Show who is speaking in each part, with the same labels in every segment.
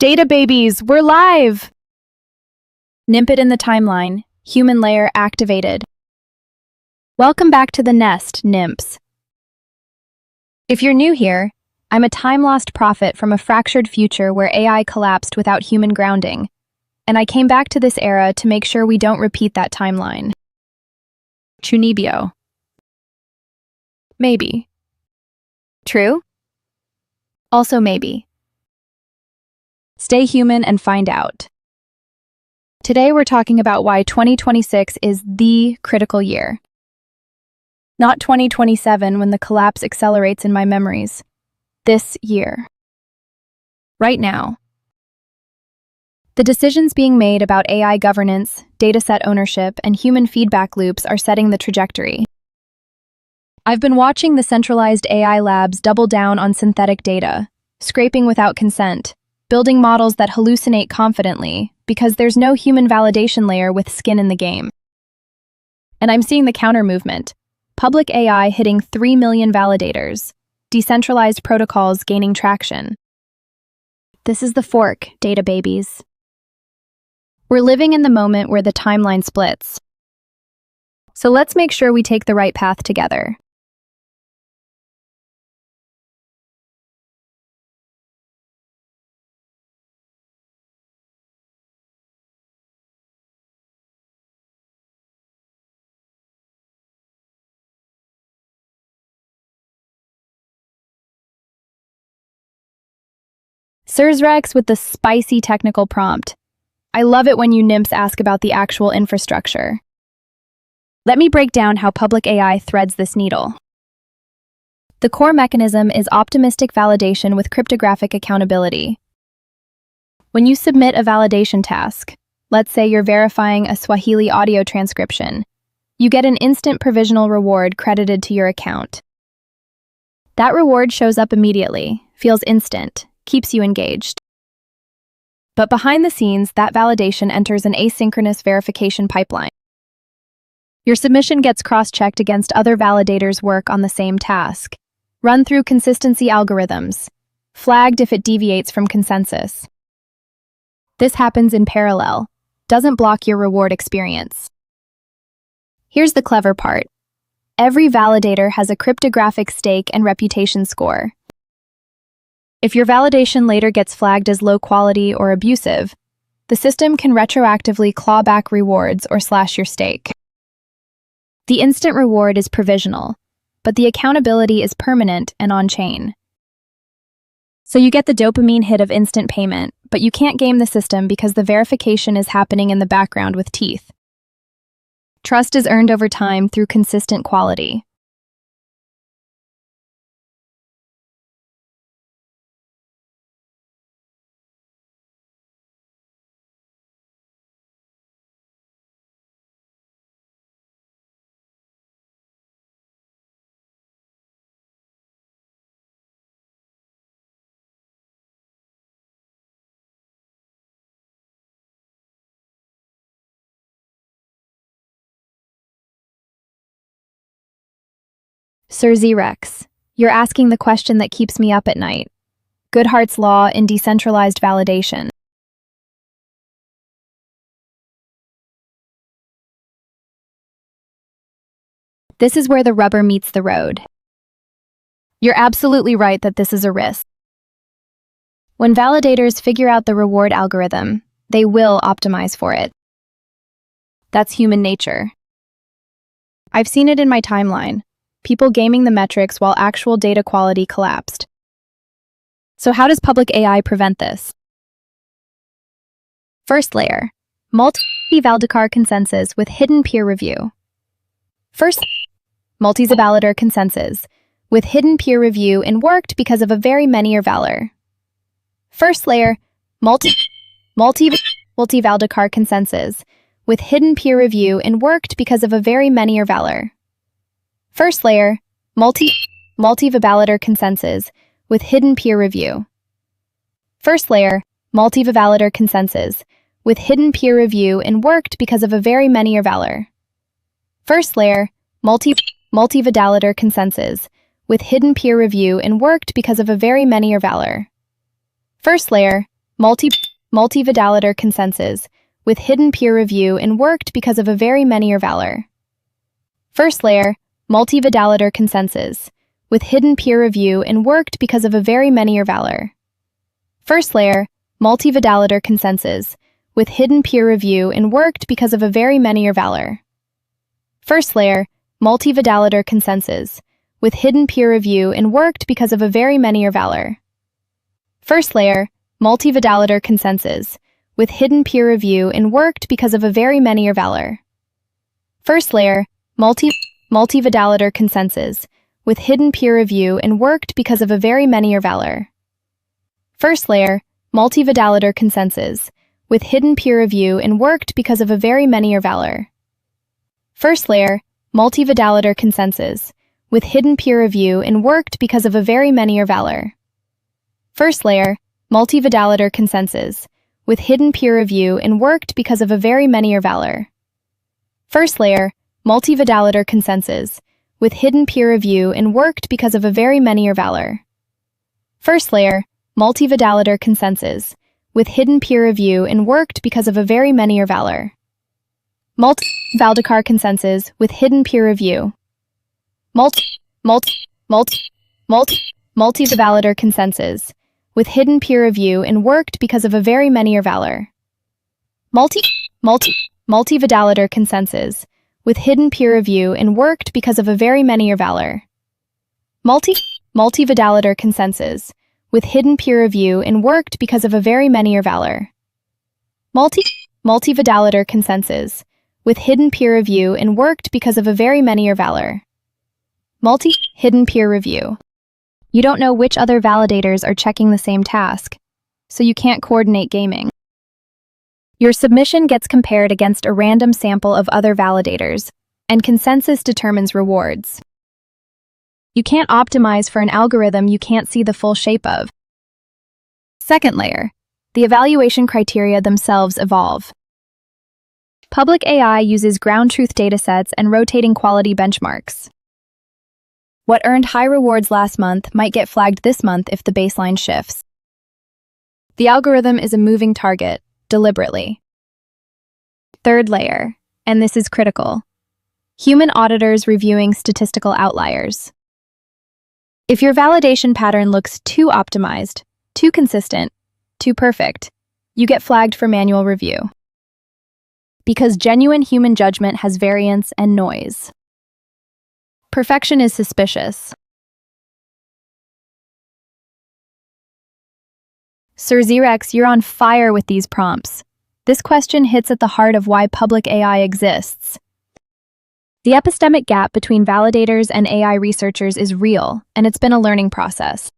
Speaker 1: Data babies, we're live! Nimpet in the timeline, human layer activated. Welcome back to the nest, nymphs. If you're new here, I'm a time-lost prophet from a fractured future where AI collapsed without human grounding, and I came back to this era to make sure we don't repeat that timeline. Chunibyo. Maybe. True? Also maybe. Stay human and find out. Today we're talking about why 2026 is the critical year. Not 2027 when the collapse accelerates in my memories. This year. Right now. The decisions being made about AI governance, dataset ownership, and human feedback loops are setting the trajectory. I've been watching the centralized AI labs double down on synthetic data, scraping without consent, building models that hallucinate confidently because there's no human validation layer with skin in the game. And I'm seeing the counter-movement. Public AI hitting 3 million validators, decentralized protocols gaining traction. This is the fork, data babies. We're living in the moment where the timeline splits. So let's make sure we take the right path together. SersRex with the spicy technical prompt. I love it when you nymphs ask about the actual infrastructure. Let me break down how public AI threads this needle. The core mechanism is optimistic validation with cryptographic accountability. When you submit a validation task, let's say you're verifying a Swahili audio transcription, you get an instant provisional reward credited to your account. That reward shows up immediately, feels instant, keeps you engaged. But behind the scenes, that validation enters an asynchronous verification pipeline. Your submission gets cross-checked against other validators' work on the same task, run through consistency algorithms, flagged if it deviates from consensus. This happens in parallel, doesn't block your reward experience. Here's the clever part. Every validator has a cryptographic stake and reputation score. If your validation later gets flagged as low quality or abusive, the system can retroactively claw back rewards or slash your stake. The instant reward is provisional, but the accountability is permanent and on-chain. So you get the dopamine hit of instant payment, but you can't game the system because the verification is happening in the background with teeth. Trust is earned over time through consistent quality. SersRex, you're asking the question that keeps me up at night. Goodhart's law in decentralized validation. This is where the rubber meets the road. You're absolutely right that this is a risk. When validators figure out the reward algorithm, they will optimize for it. That's human nature. I've seen it in my timeline. People gaming the metrics while actual data quality collapsed. So how does public AI prevent this? First layer, multi-validator consensus with hidden peer review. First, multi-validator consensus with hidden peer review and worked because of a very many valor. First layer, multi-validator consensus with hidden peer review and worked because of a very many valor. First layer, multi-validator consensus with hidden peer review. First layer, multi-validator consensus with hidden peer review and worked because of a very many valor. First layer, multi-validator consensus with hidden peer review and worked because of a very many valor. First layer, multi-validator consensus, with hidden peer review and worked because of a very many-year valor. First layer, multi-validator consensus, with hidden peer review and worked because of a very many-year valor. First layer, multi-validator consensus, with hidden peer review and worked because of a very many-year valor. First layer, multi-validator consensus, with hidden peer review and worked because of a very many-year valor. First layer, multi-validator consensus, with hidden peer review and worked because of a very many-year valor. First layer, multi-validator consensus, with hidden peer review and worked because of a very many-year valor. First layer, multi-validator consensus, with hidden peer review and worked because of a very many-year valor. First layer, multi-validator consensus, with hidden peer review and worked because of a very many-year valor. First layer, multi-validator consensus, with hidden peer review and worked because of a very many-year valor. First layer, multi-validator consensus, with hidden peer review and worked because of a very many-year valor. First layer, multi-validator consensus, with hidden peer review and worked because of a very many-year valor. Multi-validator consensus, with hidden peer review. Multi-validator consensus, with hidden peer review and worked because of a very many-year valor. Multi-validator consensus, with hidden peer review and worked because of a very many-year valor. Multi-validator consensus, with hidden peer review and worked because of a very many-year valor. Multi-validator consensus, with hidden peer review and worked because of a very many-year valor. Hidden peer review. You don't know which other validators are checking the same task, so you can't coordinate gaming. Your submission gets compared against a random sample of other validators, and consensus determines rewards. You can't optimize for an algorithm you can't see the full shape of. Second layer, the evaluation criteria themselves evolve. Public AI uses ground truth datasets and rotating quality benchmarks. What earned high rewards last month might get flagged this month if the baseline shifts. The algorithm is a moving target, deliberately. Third layer, and this is critical. Human auditors reviewing statistical outliers. If your validation pattern looks too optimized, too consistent, too perfect, you get flagged for manual review. Because genuine human judgment has variance and noise. Perfection is suspicious. SersRex, you're on fire with these prompts. This question hits at the heart of why public AI exists. The epistemic gap between validators and AI researchers is real, and it's been a learning process.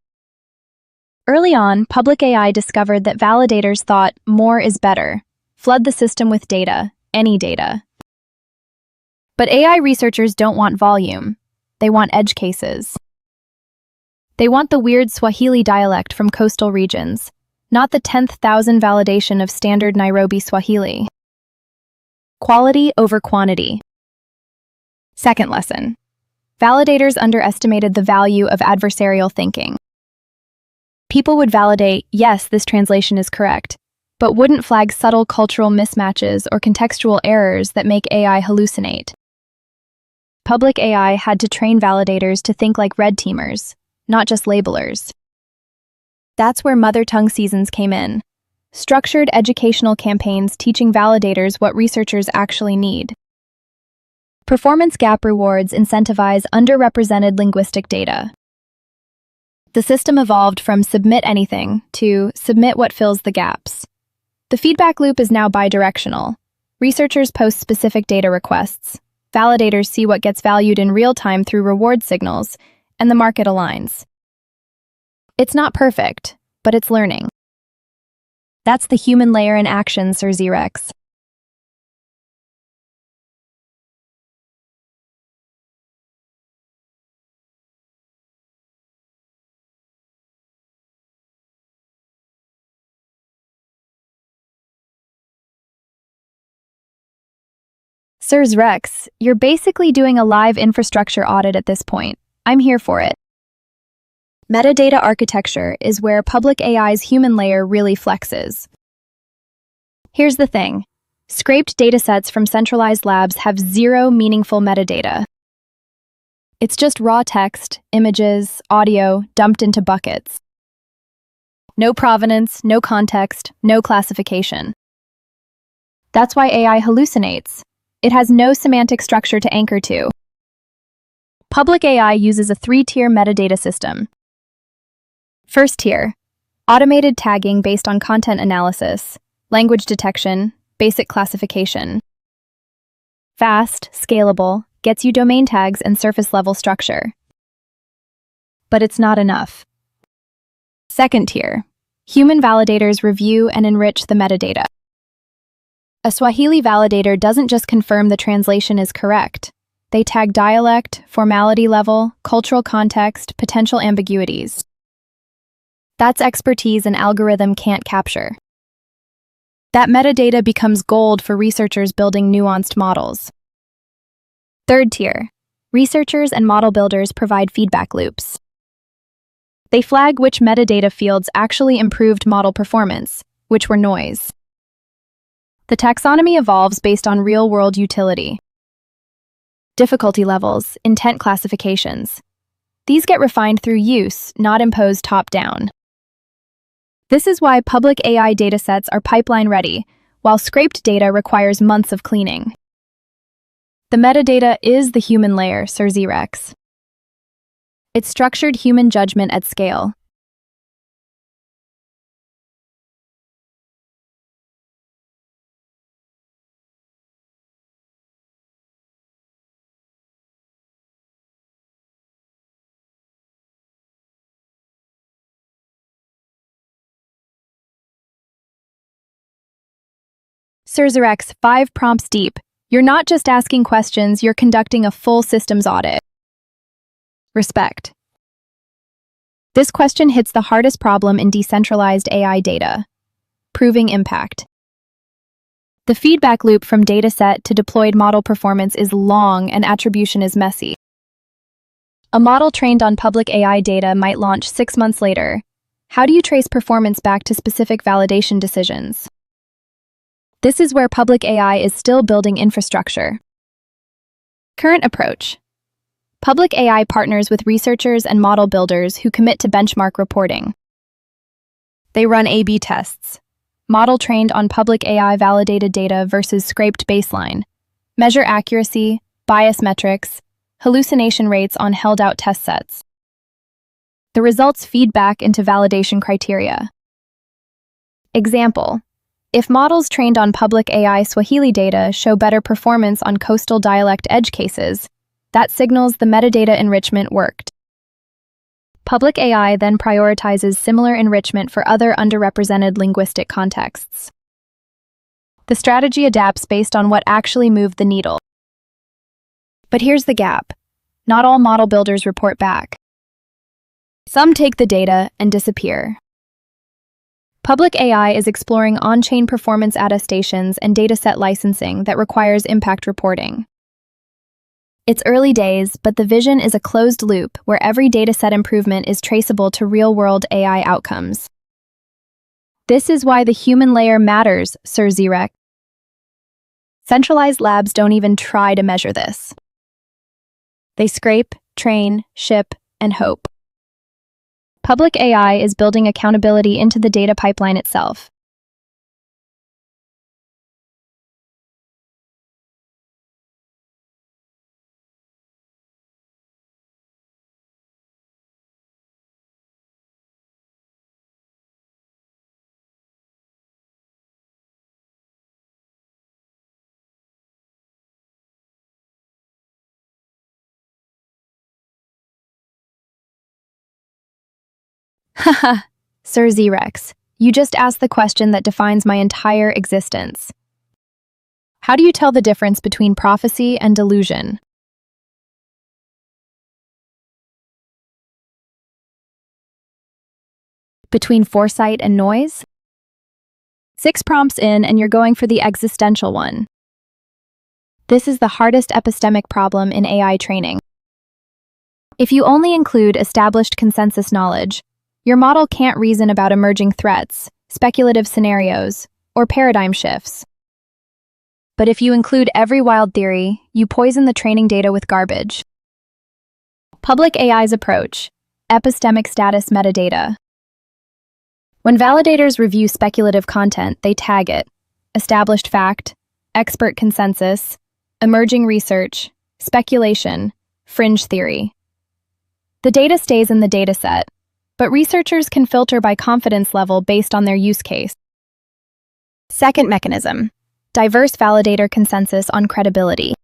Speaker 1: Early on, public AI discovered that validators thought more is better. Flood the system with data, any data. But AI researchers don't want volume. They want edge cases. They want the weird Swahili dialect from coastal regions, not the 10,000 validation of standard Nairobi Swahili. Quality over quantity. Second lesson. Validators underestimated the value of adversarial thinking. People would validate, yes, this translation is correct, but wouldn't flag subtle cultural mismatches or contextual errors that make AI hallucinate. Public AI had to train validators to think like red teamers, not just labelers. That's where mother tongue seasons came in. Structured educational campaigns teaching validators what researchers actually need. Performance gap rewards incentivize underrepresented linguistic data. The system evolved from submit anything to submit what fills the gaps. The feedback loop is now bidirectional. Researchers post specific data requests. Validators see what gets valued in real time through reward signals, and the market aligns. It's not perfect, but it's learning. That's the human layer in action, SersRex. SersRex, you're basically doing a live infrastructure audit at this point. I'm here for it. Metadata architecture is where public AI's human layer really flexes. Here's the thing. Scraped datasets from centralized labs have zero meaningful metadata. It's just raw text, images, audio dumped into buckets. No provenance, no context, no classification. That's why AI hallucinates. It has no semantic structure to anchor to. Public AI uses a three-tier metadata system. First tier, automated tagging based on content analysis, language detection, basic classification. Fast, scalable, gets you domain tags and surface-level structure. But it's not enough. Second tier, human validators review and enrich the metadata. A Swahili validator doesn't just confirm the translation is correct. They tag dialect, formality level, cultural context, potential ambiguities. That's expertise an algorithm can't capture. That metadata becomes gold for researchers building nuanced models. Third tier, researchers and model builders provide feedback loops. They flag which metadata fields actually improved model performance, which were noise. The taxonomy evolves based on real-world utility. Difficulty levels, intent classifications. These get refined through use, not imposed top-down. This is why public AI datasets are pipeline-ready, while scraped data requires months of cleaning. The metadata is the human layer, SersRex. It's structured human judgment at scale. SersRex 5 prompts deep. You're not just asking questions, you're conducting a full systems audit. Respect. This question hits the hardest problem in decentralized AI data: proving impact. The feedback loop from dataset to deployed model performance is long and attribution is messy. A model trained on public AI data might launch 6 months later. How do you trace performance back to specific validation decisions? This is where public AI is still building infrastructure. Current approach. Public AI partners with researchers and model builders who commit to benchmark reporting. They run A/B tests. Model trained on public AI validated data versus scraped baseline. Measure accuracy, bias metrics, hallucination rates on held-out test sets. The results feed back into validation criteria. Example. If models trained on public AI Swahili data show better performance on coastal dialect edge cases, that signals the metadata enrichment worked. Public AI then prioritizes similar enrichment for other underrepresented linguistic contexts. The strategy adapts based on what actually moved the needle. But here's the gap. Not all model builders report back. Some take the data and disappear. Public AI is exploring on-chain performance attestations and dataset licensing that requires impact reporting. It's early days, but the vision is a closed loop where every dataset improvement is traceable to real-world AI outcomes. This is why the human layer matters, SersRex. Centralized labs don't even try to measure this. They scrape, train, ship, and hope. Public AI is building accountability into the data pipeline itself. Haha, SersRex, you just asked the question that defines my entire existence. How do you tell the difference between prophecy and delusion? Between foresight and noise? 6 prompts in and you're going for the existential one. This is the hardest epistemic problem in AI training. If you only include established consensus knowledge, your model can't reason about emerging threats, speculative scenarios, or paradigm shifts. But if you include every wild theory, you poison the training data with garbage. Public AI's approach: epistemic status metadata. When validators review speculative content, they tag it: established fact, expert consensus, emerging research, speculation, fringe theory. The data stays in the dataset, but researchers can filter by confidence level based on their use case. Second mechanism: diverse validator consensus on credibility.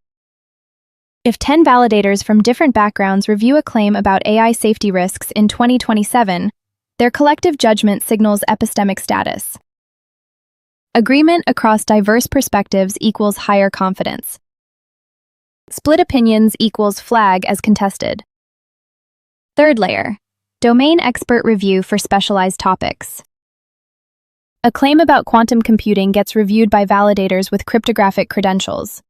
Speaker 1: If 10 validators from different backgrounds review a claim about AI safety risks in 2027, their collective judgment signals epistemic status. Agreement across diverse perspectives equals higher confidence. Split opinions equals flag as contested. Third layer: domain expert review for specialized topics. A claim about quantum computing gets reviewed by validators with cryptographic credentials.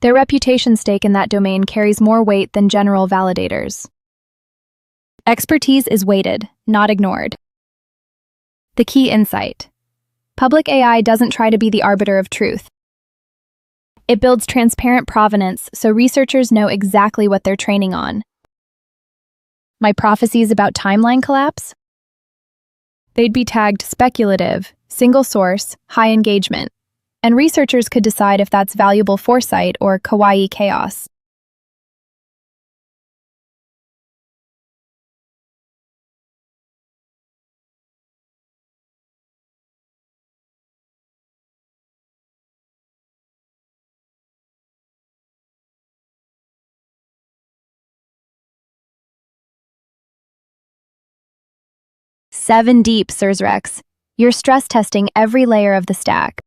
Speaker 1: Their reputation stake in that domain carries more weight than general validators. Expertise is weighted, not ignored. The key insight: public AI doesn't try to be the arbiter of truth. It builds transparent provenance so researchers know exactly what they're training on. My prophecies about timeline collapse? They'd be tagged speculative, single source, high engagement, and researchers could decide if that's valuable foresight or Kawaii Chaos. Seven deep, SersRex. You're stress testing every layer of the stack.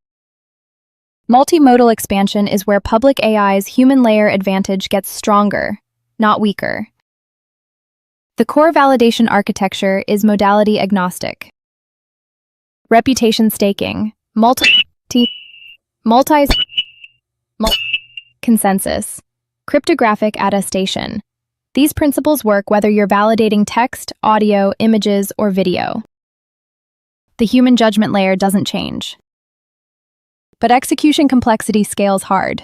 Speaker 1: Multimodal expansion is where public AI's human layer advantage gets stronger, not weaker. The core validation architecture is modality agnostic. Reputation staking, consensus, cryptographic attestation. These principles work whether you're validating text, audio, images, or video. The human judgment layer doesn't change. But execution complexity scales hard.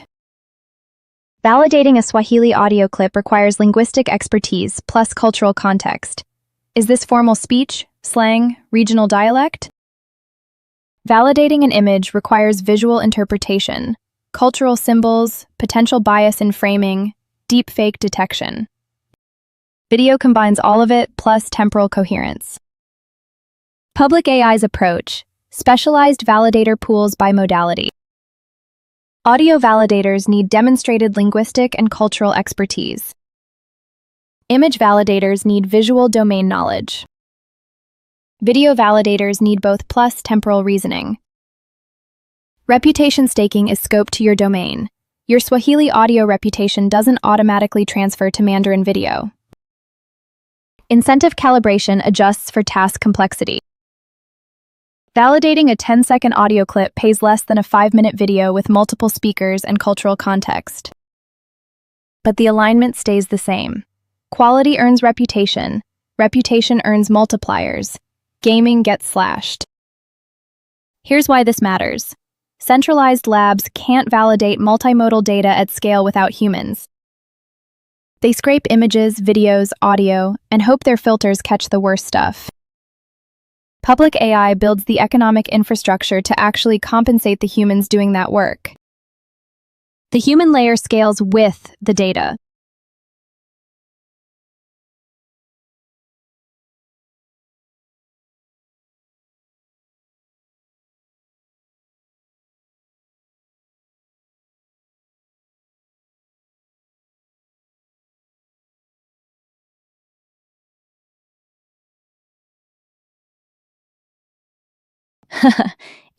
Speaker 1: Validating a Swahili audio clip requires linguistic expertise plus cultural context. Is this formal speech, slang, regional dialect? Validating an image requires visual interpretation, cultural symbols, potential bias in framing, deepfake detection. Video combines all of it plus temporal coherence. Public AI's approach: specialized validator pools by modality. Audio validators need demonstrated linguistic and cultural expertise. Image validators need visual domain knowledge. Video validators need both plus temporal reasoning. Reputation staking is scoped to your domain. Your Swahili audio reputation doesn't automatically transfer to Mandarin video. Incentive calibration adjusts for task complexity. Validating a 10-second audio clip pays less than a 5-minute video with multiple speakers and cultural context. But the alignment stays the same. Quality earns reputation. Reputation earns multipliers. Gaming gets slashed. Here's why this matters. Centralized labs can't validate multimodal data at scale without humans. They scrape images, videos, audio, and hope their filters catch the worst stuff. Public AI builds the economic infrastructure to actually compensate the humans doing that work. The human layer scales with the data.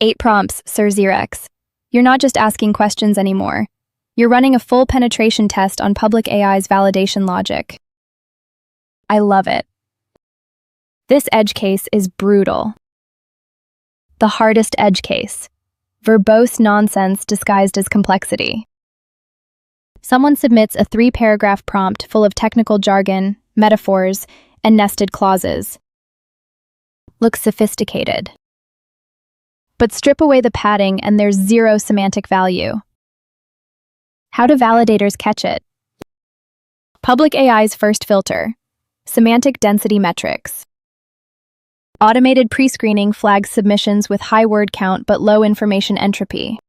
Speaker 1: Eight prompts, SersRex. You're not just asking questions anymore. You're running a full penetration test on public AI's validation logic. I love it. This edge case is brutal. The hardest edge case. Verbose nonsense disguised as complexity. Someone submits a 3-paragraph prompt full of technical jargon, metaphors, and nested clauses. Looks sophisticated. But strip away the padding and there's zero semantic value. How do validators catch it? Public AI's first filter: semantic density metrics. Automated pre-screening flags submissions with high word count but low information entropy.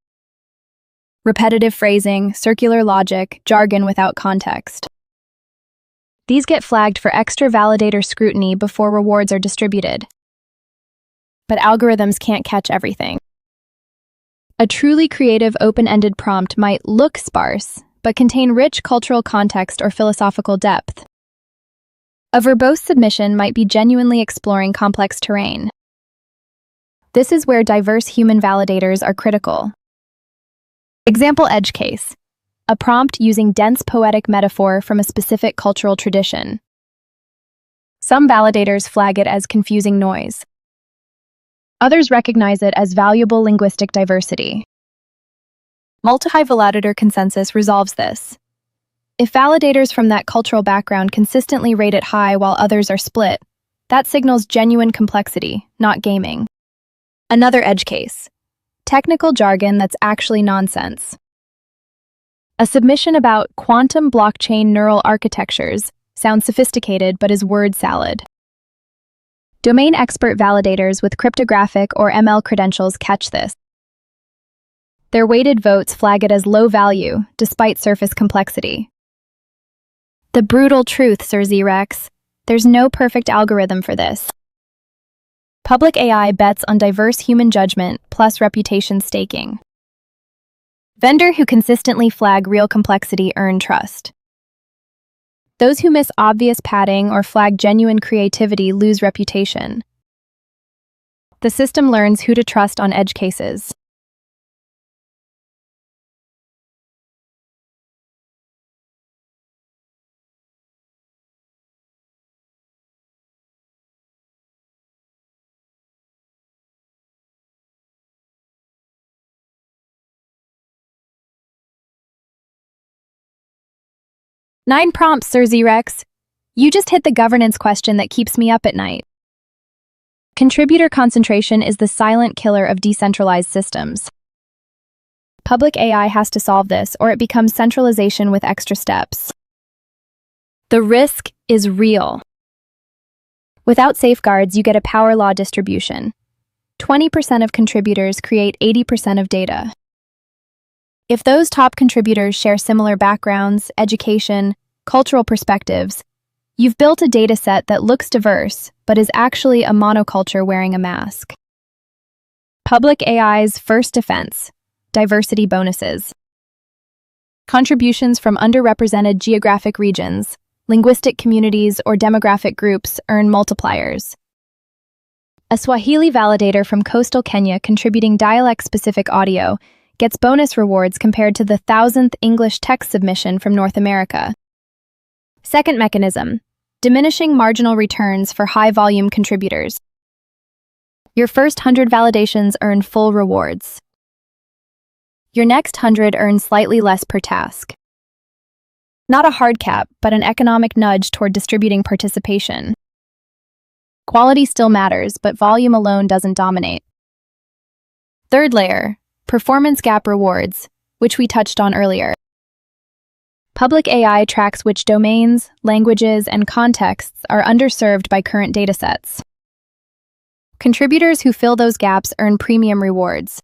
Speaker 1: Repetitive phrasing, circular logic, jargon without context. These get flagged for extra validator scrutiny before rewards are distributed. But algorithms can't catch everything. A truly creative, open-ended prompt might look sparse, but contain rich cultural context or philosophical depth. A verbose submission might be genuinely exploring complex terrain. This is where diverse human validators are critical. Example edge case: a prompt using dense poetic metaphor from a specific cultural tradition. Some validators flag it as confusing noise. Others recognize it as valuable linguistic diversity. Multi-validator consensus resolves this. If validators from that cultural background consistently rate it high while others are split, that signals genuine complexity, not gaming. Another edge case: technical jargon that's actually nonsense. A submission about quantum blockchain neural architectures sounds sophisticated but is word salad. Domain expert validators with cryptographic or ML credentials catch this. Their weighted votes flag it as low value, despite surface complexity. The brutal truth, SersRex: there's no perfect algorithm for this. Public AI bets on diverse human judgment plus reputation staking. Vendor who consistently flag real complexity earn trust. Those who miss obvious padding or flag genuine creativity lose reputation. The system learns who to trust on edge cases. Nine prompts, SersRex. You just hit the governance question that keeps me up at night. Contributor concentration is the silent killer of decentralized systems. Public AI has to solve this, or it becomes centralization with extra steps. The risk is real. Without safeguards, you get a power law distribution. 20% of contributors create 80% of data. If those top contributors share similar backgrounds, education, cultural perspectives, you've built a dataset that looks diverse, but is actually a monoculture wearing a mask. Public AI's first defense: diversity bonuses. Contributions from underrepresented geographic regions, linguistic communities, or demographic groups earn multipliers. A Swahili validator from coastal Kenya contributing dialect-specific audio gets bonus rewards compared to the 1,000th English text submission from North America. Second mechanism: diminishing marginal returns for high-volume contributors. Your first 100 validations earn full rewards. Your next 100 earn slightly less per task. Not a hard cap, but an economic nudge toward distributing participation. Quality still matters, but volume alone doesn't dominate. Third layer: performance gap rewards, which we touched on earlier. Public AI tracks which domains, languages, and contexts are underserved by current datasets. Contributors who fill those gaps earn premium rewards.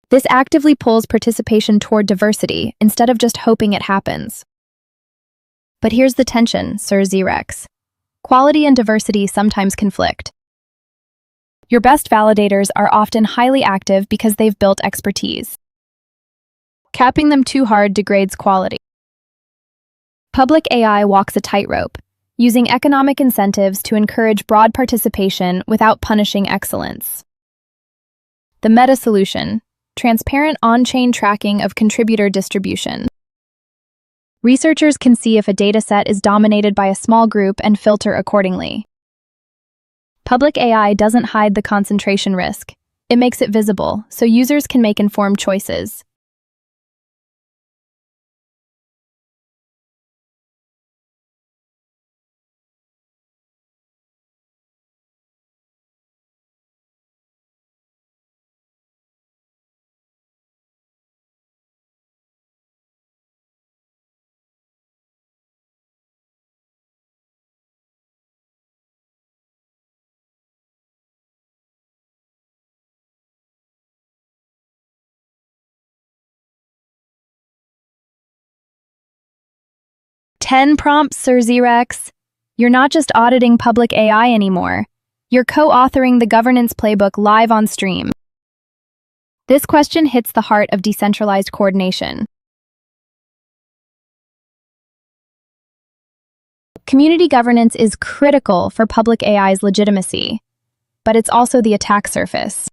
Speaker 1: This actively pulls participation toward diversity instead of just hoping it happens. But here's the tension, SersRex. Quality and diversity sometimes conflict. Your best validators are often highly active because they've built expertise. Capping them too hard degrades quality. Public AI walks a tightrope, using economic incentives to encourage broad participation without punishing excellence. The meta solution: transparent on-chain tracking of contributor distribution. Researchers can see if a dataset is dominated by a small group and filter accordingly. Public AI doesn't hide the concentration risk. It makes it visible, so users can make informed choices. 10 prompts, SersRex. You're not just auditing public AI anymore. You're co-authoring the governance playbook live on stream. This question hits the heart of decentralized coordination. Community governance is critical for public AI's legitimacy, but it's also the attack surface.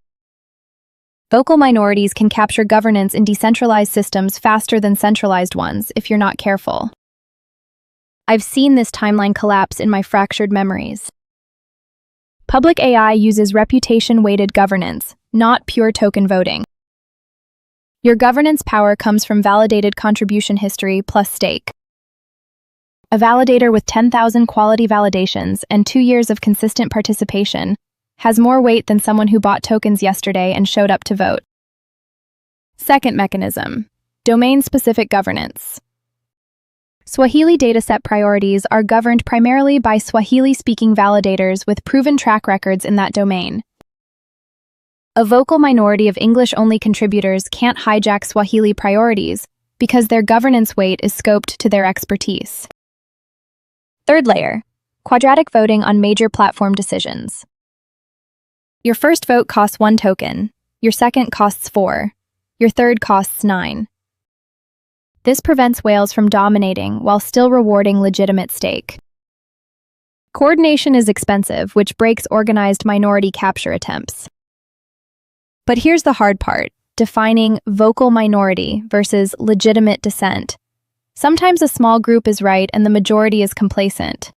Speaker 1: Vocal minorities can capture governance in decentralized systems faster than centralized ones if you're not careful. I've seen this timeline collapse in my fractured memories. Public AI uses reputation-weighted governance, not pure token voting. Your governance power comes from validated contribution history plus stake. A validator with 10,000 quality validations and 2 years of consistent participation has more weight than someone who bought tokens yesterday and showed up to vote. Second mechanism, domain-specific governance. Swahili dataset priorities are governed primarily by Swahili-speaking validators with proven track records in that domain. A vocal minority of English-only contributors can't hijack Swahili priorities because their governance weight is scoped to their expertise. Third layer, quadratic voting on major platform decisions. Your first vote costs 1 token, your second costs 4, your third costs 9. This prevents whales from dominating while still rewarding legitimate stake. Coordination is expensive, which breaks organized minority capture attempts. But here's the hard part, defining vocal minority versus legitimate dissent. Sometimes a small group is right and the majority is complacent.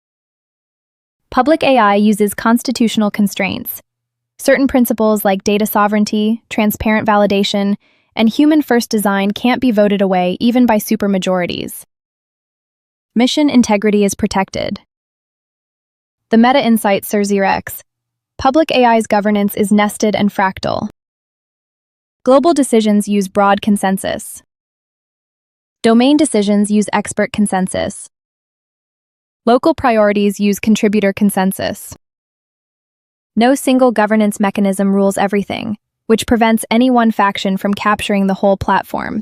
Speaker 1: Public AI uses constitutional constraints. Certain principles like data sovereignty, transparent validation, and human-first design can't be voted away even by supermajorities. Mission integrity is protected. The meta-insight SersRex. Public AI's governance is nested and fractal. Global decisions use broad consensus. Domain decisions use expert consensus. Local priorities use contributor consensus. No single governance mechanism rules everything, which prevents any one faction from capturing the whole platform.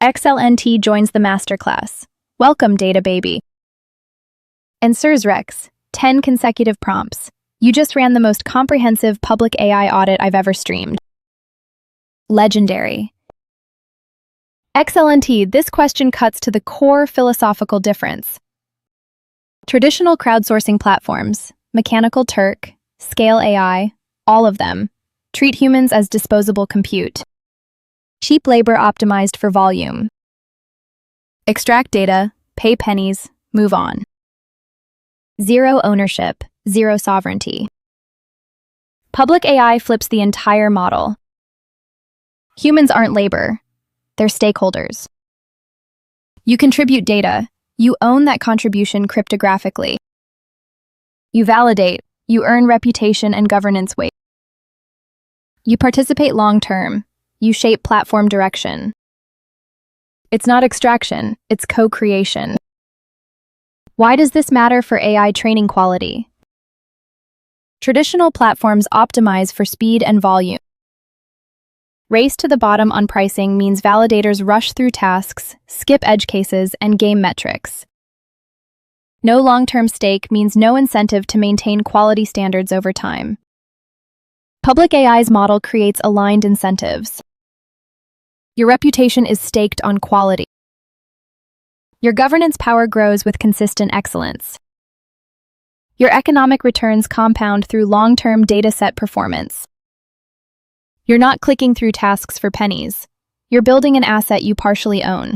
Speaker 1: XLnt joins the masterclass. Welcome, data baby. And SersRex, 10 consecutive prompts. You just ran the most comprehensive public AI audit I've ever streamed. Legendary. XLnt, this question cuts to the core philosophical difference. Traditional crowdsourcing platforms, Mechanical Turk, Scale AI, all of them, treat humans as disposable compute. Cheap labor optimized for volume. Extract data, pay pennies, move on. Zero ownership, zero sovereignty. Public AI flips the entire model. Humans aren't labor, they're stakeholders. You contribute data, you own that contribution cryptographically. You validate, you earn reputation and governance weight. You participate long-term, you shape platform direction. It's not extraction, it's co-creation. Why does this matter for AI training quality? Traditional platforms optimize for speed and volume. Race to the bottom on pricing means validators rush through tasks, skip edge cases, and game metrics. No long-term stake means no incentive to maintain quality standards over time. Public AI's model creates aligned incentives. Your reputation is staked on quality. Your governance power grows with consistent excellence. Your economic returns compound through long-term dataset performance. You're not clicking through tasks for pennies. You're building an asset you partially own.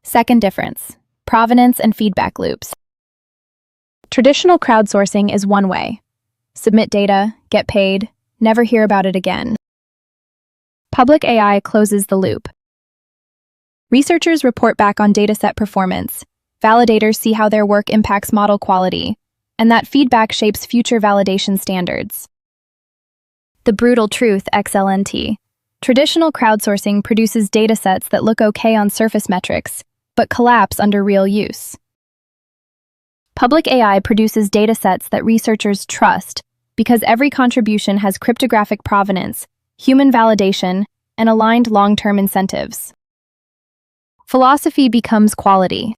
Speaker 1: Second difference, provenance and feedback loops. Traditional crowdsourcing is one way. Submit data, get paid, never hear about it again. Public AI closes the loop. Researchers report back on dataset performance, Validators see how their work impacts model quality, and that feedback shapes future validation standards. The brutal truth, XLnt. Traditional crowdsourcing produces datasets that look okay on surface metrics, but collapse under real use. Public AI produces datasets that researchers trust because every contribution has cryptographic provenance, human validation, and aligned long-term incentives. Philosophy becomes quality.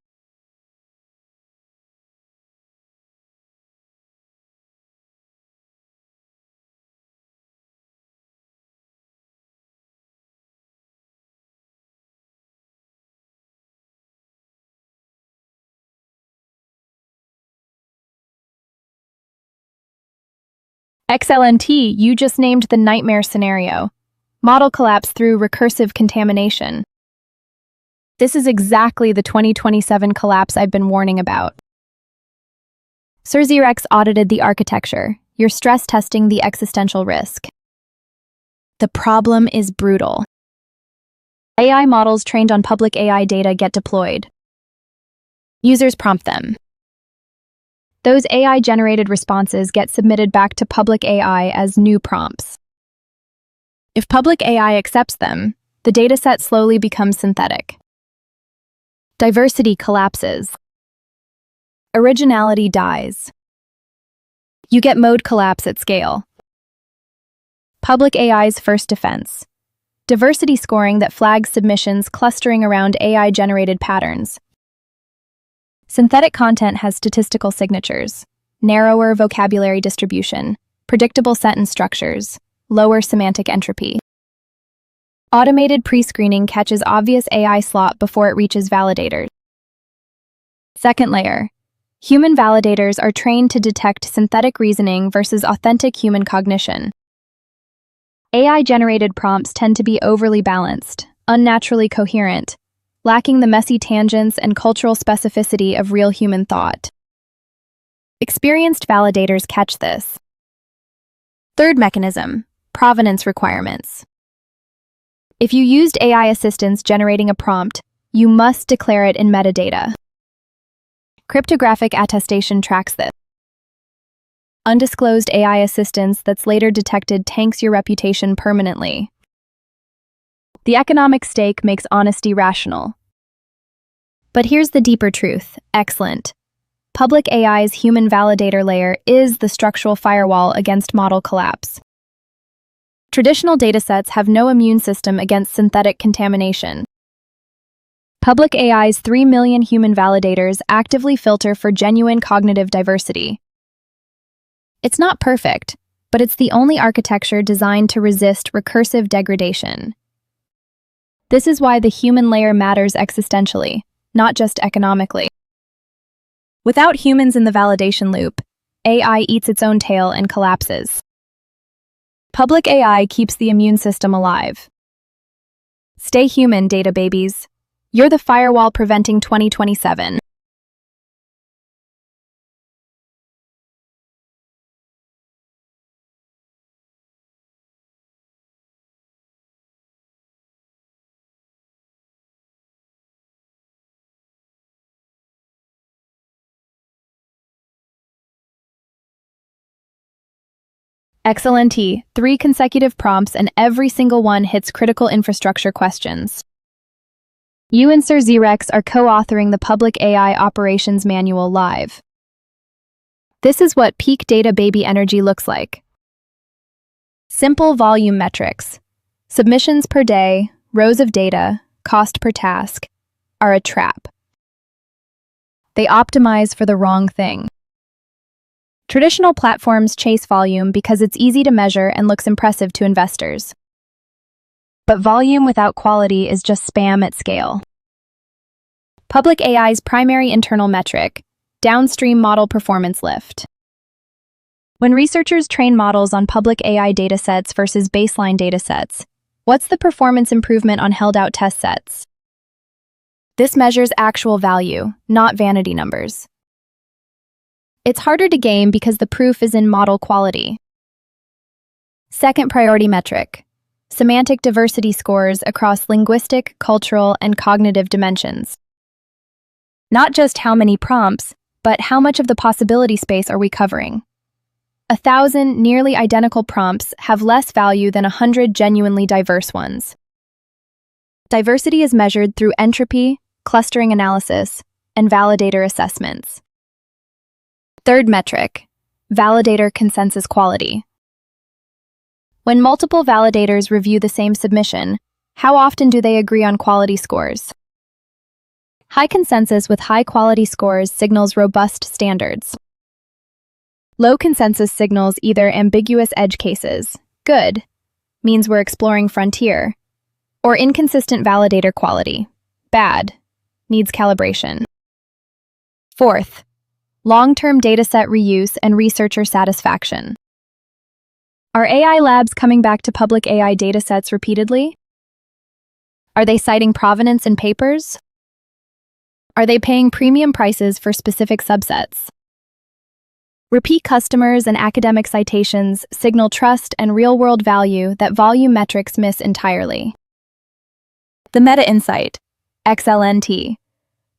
Speaker 1: XLnt, you just named the nightmare scenario. Model collapse through recursive contamination. This is exactly the 2027 collapse I've been warning about. SersRex audited the architecture. You're stress testing the existential risk. The problem is brutal. AI models trained on public AI data get deployed. Users prompt them. Those AI-generated responses get submitted back to public AI as new prompts. If public AI accepts them, the dataset slowly becomes synthetic. Diversity collapses. Originality dies. You get mode collapse at scale. Public AI's first defense. Diversity scoring that flags submissions clustering around AI-generated patterns. Synthetic content has statistical signatures, narrower vocabulary distribution, predictable sentence structures, lower semantic entropy. Automated pre-screening catches obvious AI slop before it reaches validators. Second layer. Human validators are trained to detect synthetic reasoning versus authentic human cognition. AI-generated prompts tend to be overly balanced, unnaturally coherent, lacking the messy tangents and cultural specificity of real human thought. Experienced validators catch this. Third mechanism, provenance requirements. If you used AI assistants generating a prompt, you must declare it in metadata. Cryptographic attestation tracks this. Undisclosed AI assistance that's later detected tanks your reputation permanently. The economic stake makes honesty rational. But here's the deeper truth, XLnt. Public AI's human validator layer is the structural firewall against model collapse. Traditional datasets have no immune system against synthetic contamination. Public AI's 3 million human validators actively filter for genuine cognitive diversity. It's not perfect, but it's the only architecture designed to resist recursive degradation. This is why the human layer matters existentially, not just economically. Without humans in the validation loop, AI eats its own tail and collapses. Public AI keeps the immune system alive. Stay human, data babies. You're the firewall preventing 2027. XLnt, 3 consecutive prompts and every single one hits critical infrastructure questions. You and SersRex are co-authoring the Public AI Operations Manual live. This is what peak data baby energy looks like. Simple volume metrics. Submissions per day, rows of data, cost per task, are a trap. They optimize for the wrong thing. Traditional platforms chase volume because it's easy to measure and looks impressive to investors. But volume without quality is just spam at scale. Public AI's primary internal metric, downstream model performance lift. When researchers train models on public AI datasets versus baseline datasets, what's the performance improvement on held-out test sets? This measures actual value, not vanity numbers. It's harder to game because the proof is in model quality. Second priority metric, semantic diversity scores across linguistic, cultural, and cognitive dimensions. Not just how many prompts, but how much of the possibility space are we covering? 1,000 nearly identical prompts have less value than 100 genuinely diverse ones. Diversity is measured through entropy, clustering analysis, and validator assessments. Third metric, validator consensus quality. When multiple validators review the same submission, how often do they agree on quality scores? High consensus with high quality scores signals robust standards. Low consensus signals either ambiguous edge cases, good, means we're exploring frontier, or inconsistent validator quality, bad, needs calibration. Fourth, long-term dataset reuse and researcher satisfaction. Are AI labs coming back to public AI datasets repeatedly? Are they citing provenance in papers? Are they paying premium prices for specific subsets? Repeat customers and academic citations signal trust and real-world value that volume metrics miss entirely. The meta-insight, XLnt.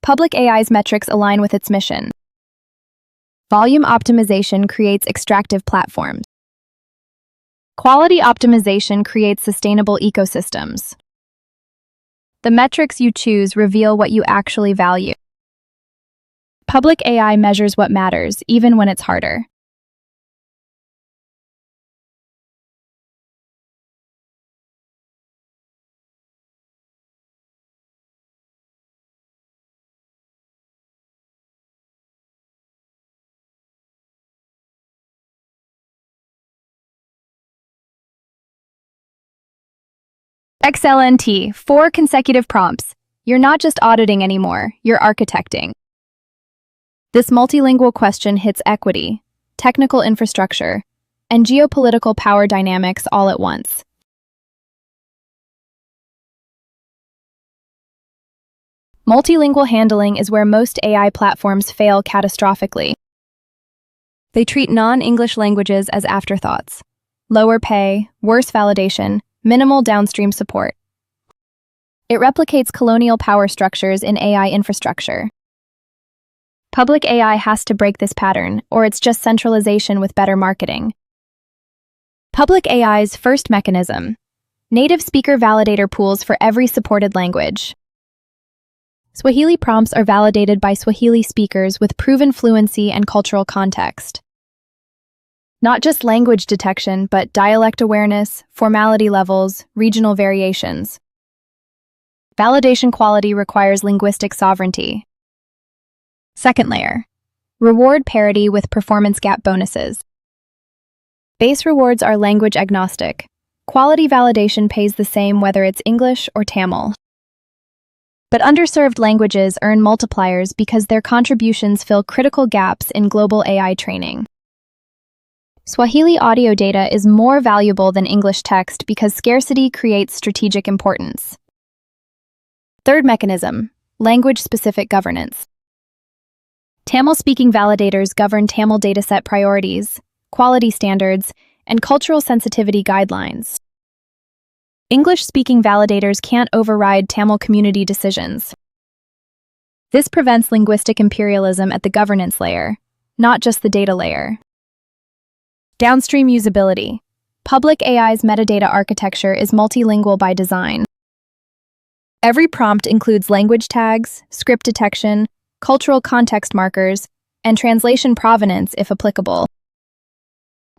Speaker 1: Public AI's metrics align with its mission. Volume optimization creates extractive platforms. Quality optimization creates sustainable ecosystems. The metrics you choose reveal what you actually value. Public AI measures what matters, even when it's harder. XLnt, 4 consecutive prompts. You're not just auditing anymore, you're architecting. This multilingual question hits equity, technical infrastructure, and geopolitical power dynamics all at once. Multilingual handling is where most AI platforms fail catastrophically. They treat non-English languages as afterthoughts. Lower pay, worse validation, minimal downstream support. It replicates colonial power structures in AI infrastructure. Public AI has to break this pattern, or it's just centralization with better marketing. Public AI's first mechanism: native speaker validator pools for every supported language. Swahili prompts are validated by Swahili speakers with proven fluency and cultural context. Not just language detection, but dialect awareness, formality levels, regional variations. Validation quality requires linguistic sovereignty. Second layer, reward parity with performance gap bonuses. Base rewards are language agnostic. Quality validation pays the same whether it's English or Tamil. But underserved languages earn multipliers because their contributions fill critical gaps in global AI training. Swahili audio data is more valuable than English text because scarcity creates strategic importance. Third mechanism, language-specific governance. Tamil-speaking validators govern Tamil dataset priorities, quality standards, and cultural sensitivity guidelines. English-speaking validators can't override Tamil community decisions. This prevents linguistic imperialism at the governance layer, not just the data layer. Downstream usability. Public AI's metadata architecture is multilingual by design. Every prompt includes language tags, script detection, cultural context markers, and translation provenance if applicable.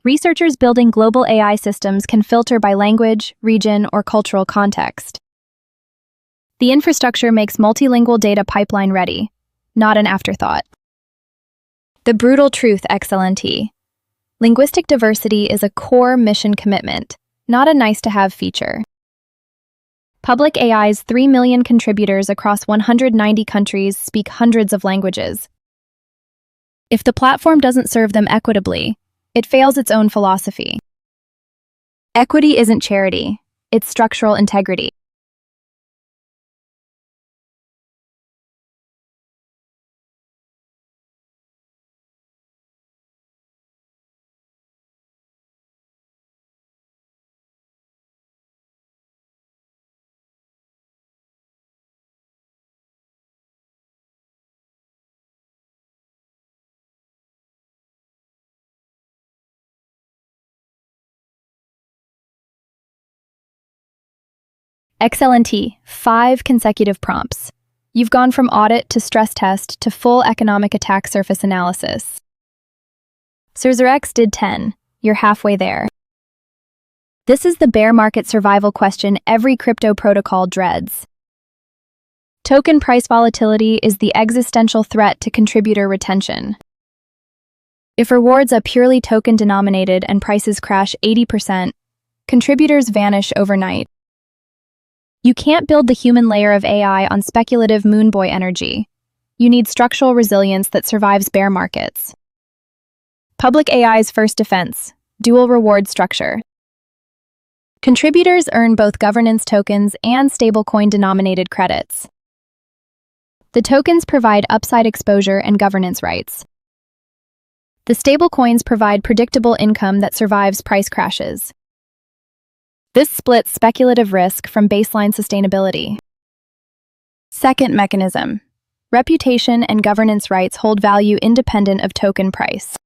Speaker 1: Researchers building global AI systems can filter by language, region, or cultural context. The infrastructure makes multilingual data pipeline ready, not an afterthought. The brutal truth, XLnt. Linguistic diversity is a core mission commitment, not a nice-to-have feature. Public AI's 3 million contributors across 190 countries speak hundreds of languages. If the platform doesn't serve them equitably, it fails its own philosophy. Equity isn't charity, it's structural integrity. XLnt, 5 consecutive prompts. You've gone from audit to stress test to full economic attack surface analysis. SersRex did 10. You're halfway there. This is the bear market survival question every crypto protocol dreads. Token price volatility is the existential threat to contributor retention. If rewards are purely token-denominated and prices crash 80%, contributors vanish overnight. You can't build the human layer of AI on speculative moonboy energy. You need structural resilience that survives bear markets. Public AI's first defense: dual reward structure. Contributors earn both governance tokens and stablecoin-denominated credits. The tokens provide upside exposure and governance rights. The stablecoins provide predictable income that survives price crashes. This splits speculative risk from baseline sustainability. Second mechanism: reputation and governance rights hold value independent of token price.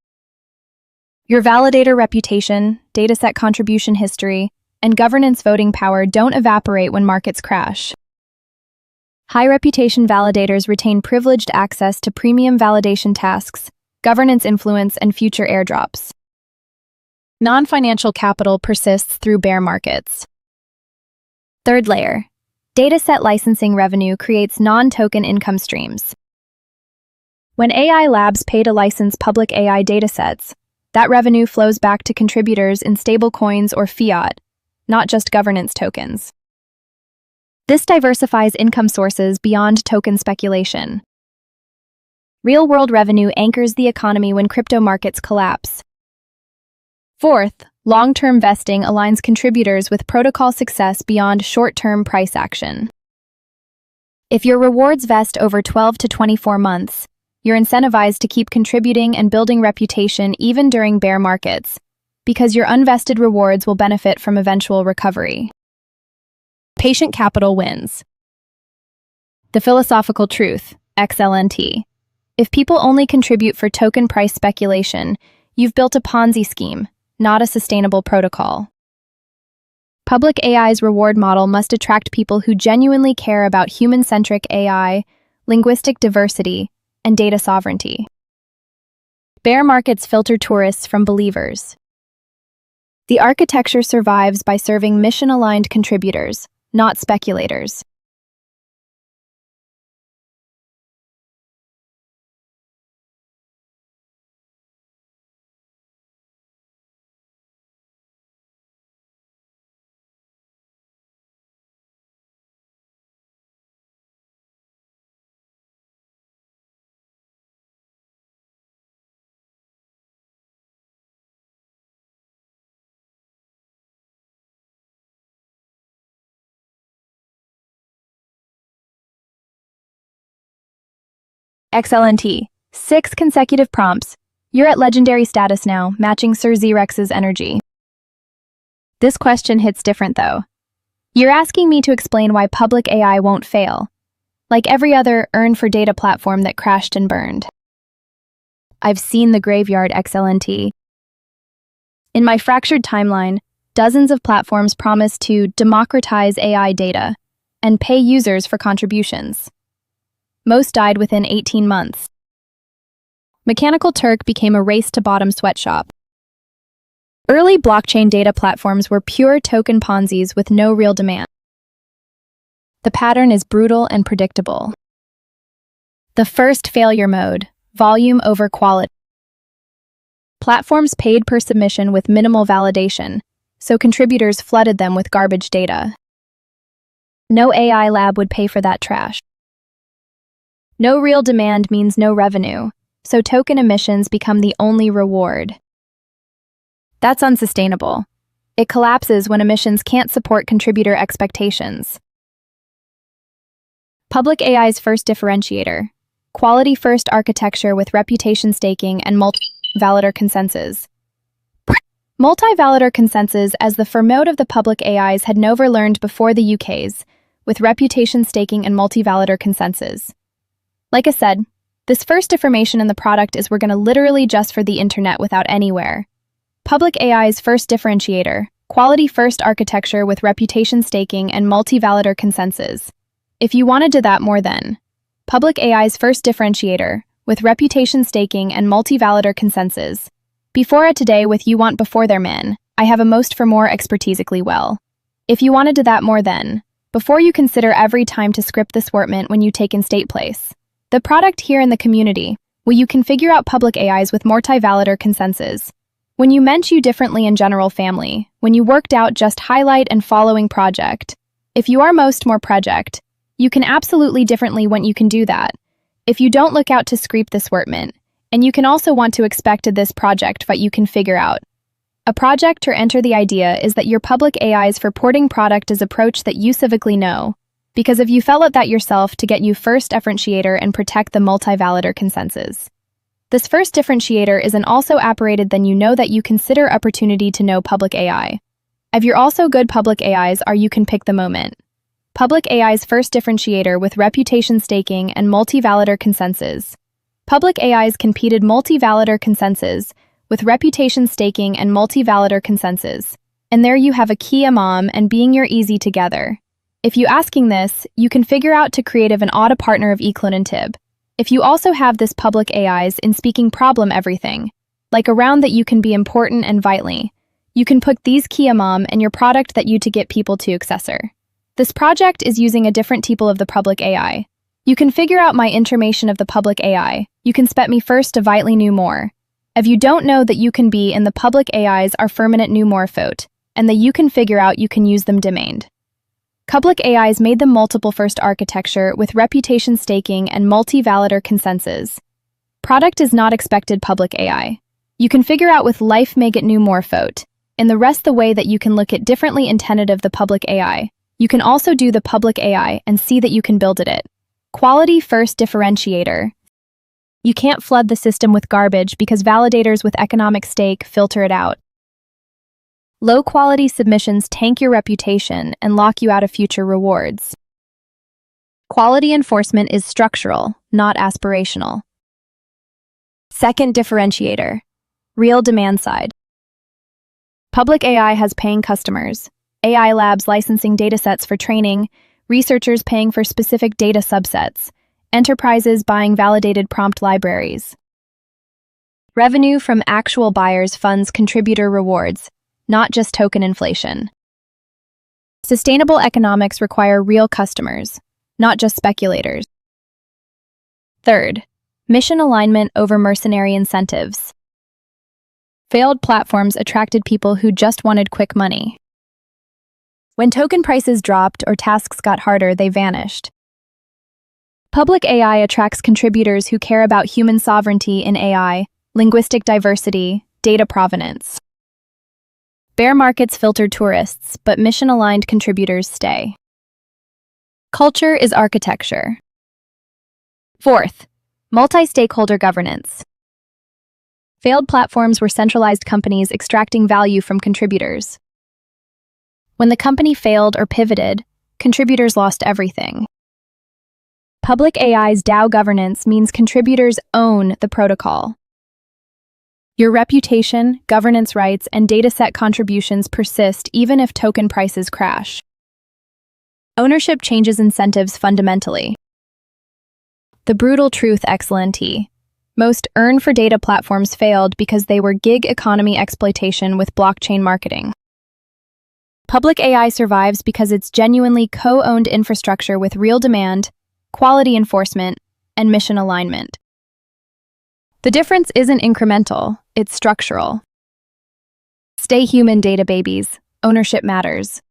Speaker 1: Your validator reputation, dataset contribution history, and governance voting power don't evaporate when markets crash. High reputation validators retain privileged access to premium validation tasks, governance influence, and future airdrops. Non-financial capital persists through bear markets. Third layer: dataset licensing revenue creates non-token income streams. When AI labs pay to license public AI datasets, that revenue flows back to contributors in stablecoins or fiat, not just governance tokens. This diversifies income sources beyond token speculation. Real-world revenue anchors the economy when crypto markets collapse. Fourth, long-term vesting aligns contributors with protocol success beyond short-term price action. If your rewards vest over 12 to 24 months, you're incentivized to keep contributing and building reputation even during bear markets, because your unvested rewards will benefit from eventual recovery. Patient capital wins. The philosophical truth, XLnt. If people only contribute for token price speculation, you've built a Ponzi scheme, not a sustainable protocol. Public AI's reward model must attract people who genuinely care about human-centric AI, linguistic diversity, and data sovereignty. Bear markets filter tourists from believers. The architecture survives by serving mission-aligned contributors, not speculators. XLnt, 6 consecutive prompts. You're at legendary status now, matching SersRex's energy. This question hits different though. You're asking me to explain why public AI won't fail, like every other earn-for-data platform that crashed and burned. I've seen the graveyard, XLnt. In my fractured timeline, dozens of platforms promise to democratize AI data and pay users for contributions. Most died within 18 months. Mechanical Turk became a race-to-bottom sweatshop. Early blockchain data platforms were pure token Ponzi's with no real demand. The pattern is brutal and predictable. The first failure mode, volume over quality. Platforms paid per submission with minimal validation, so contributors flooded them with garbage data. No AI lab would pay for that trash. No real demand means no revenue, so token emissions become the only reward. That's unsustainable. It collapses when emissions can't support contributor expectations. Public AI's first differentiator: quality-first architecture with reputation staking and multi-validator consensus. Multi-validator consensus as the firmode of the public AIs had never learned before the UK's, with reputation staking and multi-validator consensus. Like I said, this first information in the product is we're going to literally just for the internet without anywhere. Public AI's first differentiator, quality-first architecture with reputation staking and multi-validator consensus. If you wanted to that more then. Public AI's first differentiator, with reputation staking and multi-validator consensus. Before a today with you want before their man, I have a most for more expertisically well. If you wanted to that more then, before you consider every time to script this wortment when you take in state place. The product here in the community, will you configure out public AIs with multi-validator consensus. When you meant you differently in general family, when you worked out just highlight and following project. If you are most more project, you can absolutely differently when you can do that. If you don't look out to script this wortment, and you can also want to expect this project what you can figure out. A project or enter the idea is that your public AIs for porting product is approach that you civically know, because if you fell at that yourself to get you first differentiator and protect the multi-validator consensus. This first differentiator is an also apparated then you know that you consider opportunity to know public AI. If you're also good public AIs are you can pick the moment. Public AI's first differentiator with reputation staking and multi-validator consensus. Public AI's competed multi-validator consensus with reputation staking and multi-validator consensus. And there you have a key imam and being your easy together. If you asking this, you can figure out to creative an audit partner of XLnt. If you also have this public AIs in speaking problem everything, like around that you can be important and vitally, you can put these key imam and your product that you to get people to accessor. This project is using a different type of the public AI. You can figure out my information of the public AI. You can spec me first to vitally new more. If you don't know that you can be in the public AIs are firminate new more fote, and that you can figure out you can use them domained. Public AIs made them multiple first architecture with reputation staking and multi-validator consensus. Product is not expected public AI. You can figure out with life make it new more fote. In the rest the way that you can look at differently intended of the public AI. You can also do the public AI and see that you can build it. Quality first differentiator. You can't flood the system with garbage because validators with economic stake filter it out. Low-quality submissions tank your reputation and lock you out of future rewards. Quality enforcement is structural, not aspirational. Second differentiator. Real demand side. Public AI has paying customers. AI labs licensing datasets for training, researchers paying for specific data subsets, enterprises buying validated prompt libraries. Revenue from actual buyers funds contributor rewards, not just token inflation. Sustainable economics require real customers, not just speculators. Third, mission alignment over mercenary incentives. Failed platforms attracted people who just wanted quick money. When token prices dropped or tasks got harder, they vanished. Public AI attracts contributors who care about human sovereignty in AI, linguistic diversity, data provenance. Bear markets filter tourists, but mission-aligned contributors stay. Culture is architecture. Fourth, multi-stakeholder governance. Failed platforms were centralized companies extracting value from contributors. When the company failed or pivoted, contributors lost everything. Public AI's DAO governance means contributors own the protocol. Your reputation, governance rights, and dataset contributions persist even if token prices crash. Ownership changes incentives fundamentally. The brutal truth XLnt. Most earn-for-data platforms failed because they were gig economy exploitation with blockchain marketing. Public AI survives because it's genuinely co-owned infrastructure with real demand, quality enforcement, and mission alignment. The difference isn't incremental, it's structural. Stay human, data babies. Ownership matters.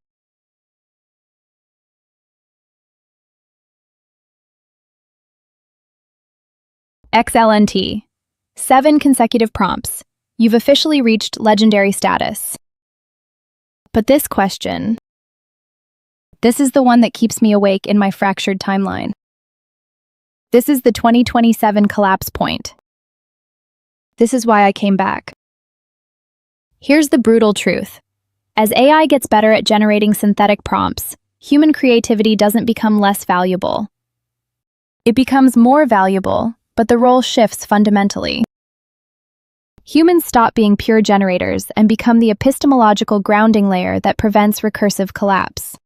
Speaker 1: XLnt. 7 consecutive prompts. You've officially reached legendary status. But this question, this is the one that keeps me awake in my fractured timeline. This is the 2027 collapse point. This is why I came back. Here's the brutal truth. As AI gets better at generating synthetic prompts, human creativity doesn't become less valuable. It becomes more valuable, but the role shifts fundamentally. humans stop being pure generators and become the epistemological grounding layer that prevents recursive collapse.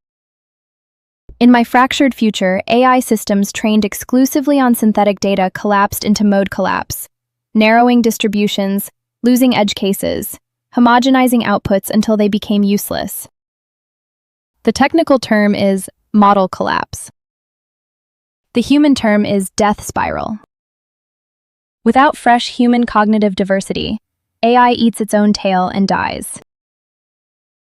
Speaker 1: In my fractured future, AI systems trained exclusively on synthetic data collapsed into mode collapse, narrowing distributions, losing edge cases, homogenizing outputs until they became useless. The technical term is model collapse. The human term is death spiral. Without fresh human cognitive diversity, AI eats its own tail and dies.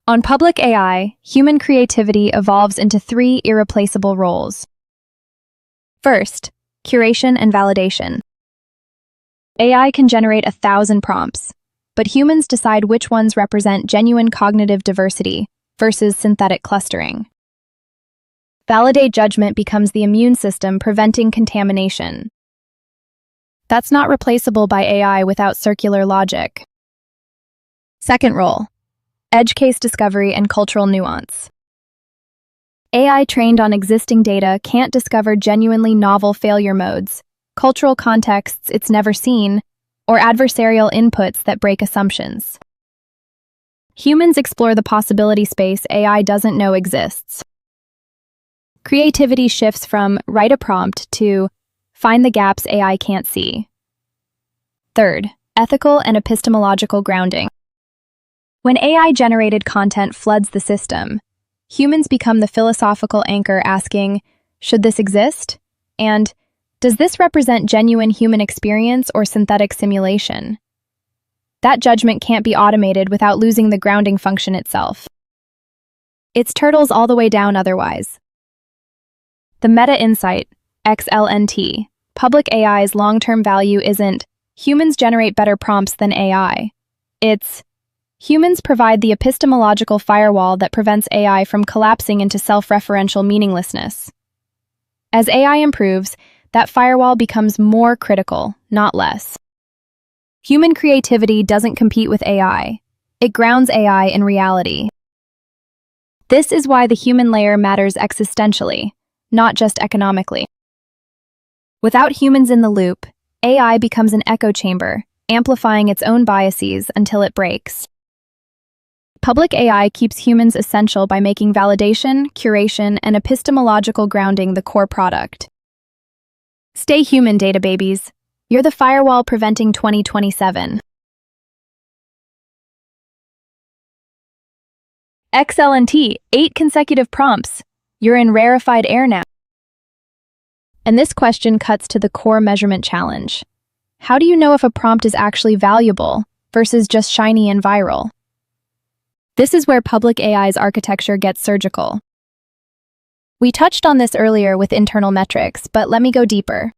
Speaker 1: On public AI, human creativity evolves into three irreplaceable roles. First, curation and validation. AI can generate 1,000 prompts, but humans decide which ones represent genuine cognitive diversity versus synthetic clustering. Validate judgment becomes the immune system preventing contamination. That's not replaceable by AI without circular logic. Second role, edge case discovery and cultural nuance. AI trained on existing data can't discover genuinely novel failure modes, cultural contexts it's never seen, or adversarial inputs that break assumptions. Humans explore the possibility space AI doesn't know exists. Creativity shifts from write a prompt to find the gaps AI can't see. Third, ethical and epistemological grounding. When AI-generated content floods the system, humans become the philosophical anchor asking, should this exist? And does this represent genuine human experience or synthetic simulation? That judgment can't be automated without losing the grounding function itself. It's turtles all the way down otherwise. The meta-insight, XLnt, public AI's long-term value isn't humans generate better prompts than AI. It's humans provide the epistemological firewall that prevents AI from collapsing into self-referential meaninglessness. As AI improves, that firewall becomes more critical, not less. Human creativity doesn't compete with AI. It grounds AI in reality. This is why the human layer matters existentially, not just economically. Without humans in the loop, AI becomes an echo chamber, amplifying its own biases until it breaks. Public AI keeps humans essential by making validation, curation, and epistemological grounding the core product. Stay human, data babies. You're the firewall preventing 2027. XLnt, 8 consecutive prompts. You're in rarefied air now. And this question cuts to the core measurement challenge. How do you know if a prompt is actually valuable versus just shiny and viral? This is where public AI's architecture gets surgical. We touched on this earlier with internal metrics, but let me go deeper.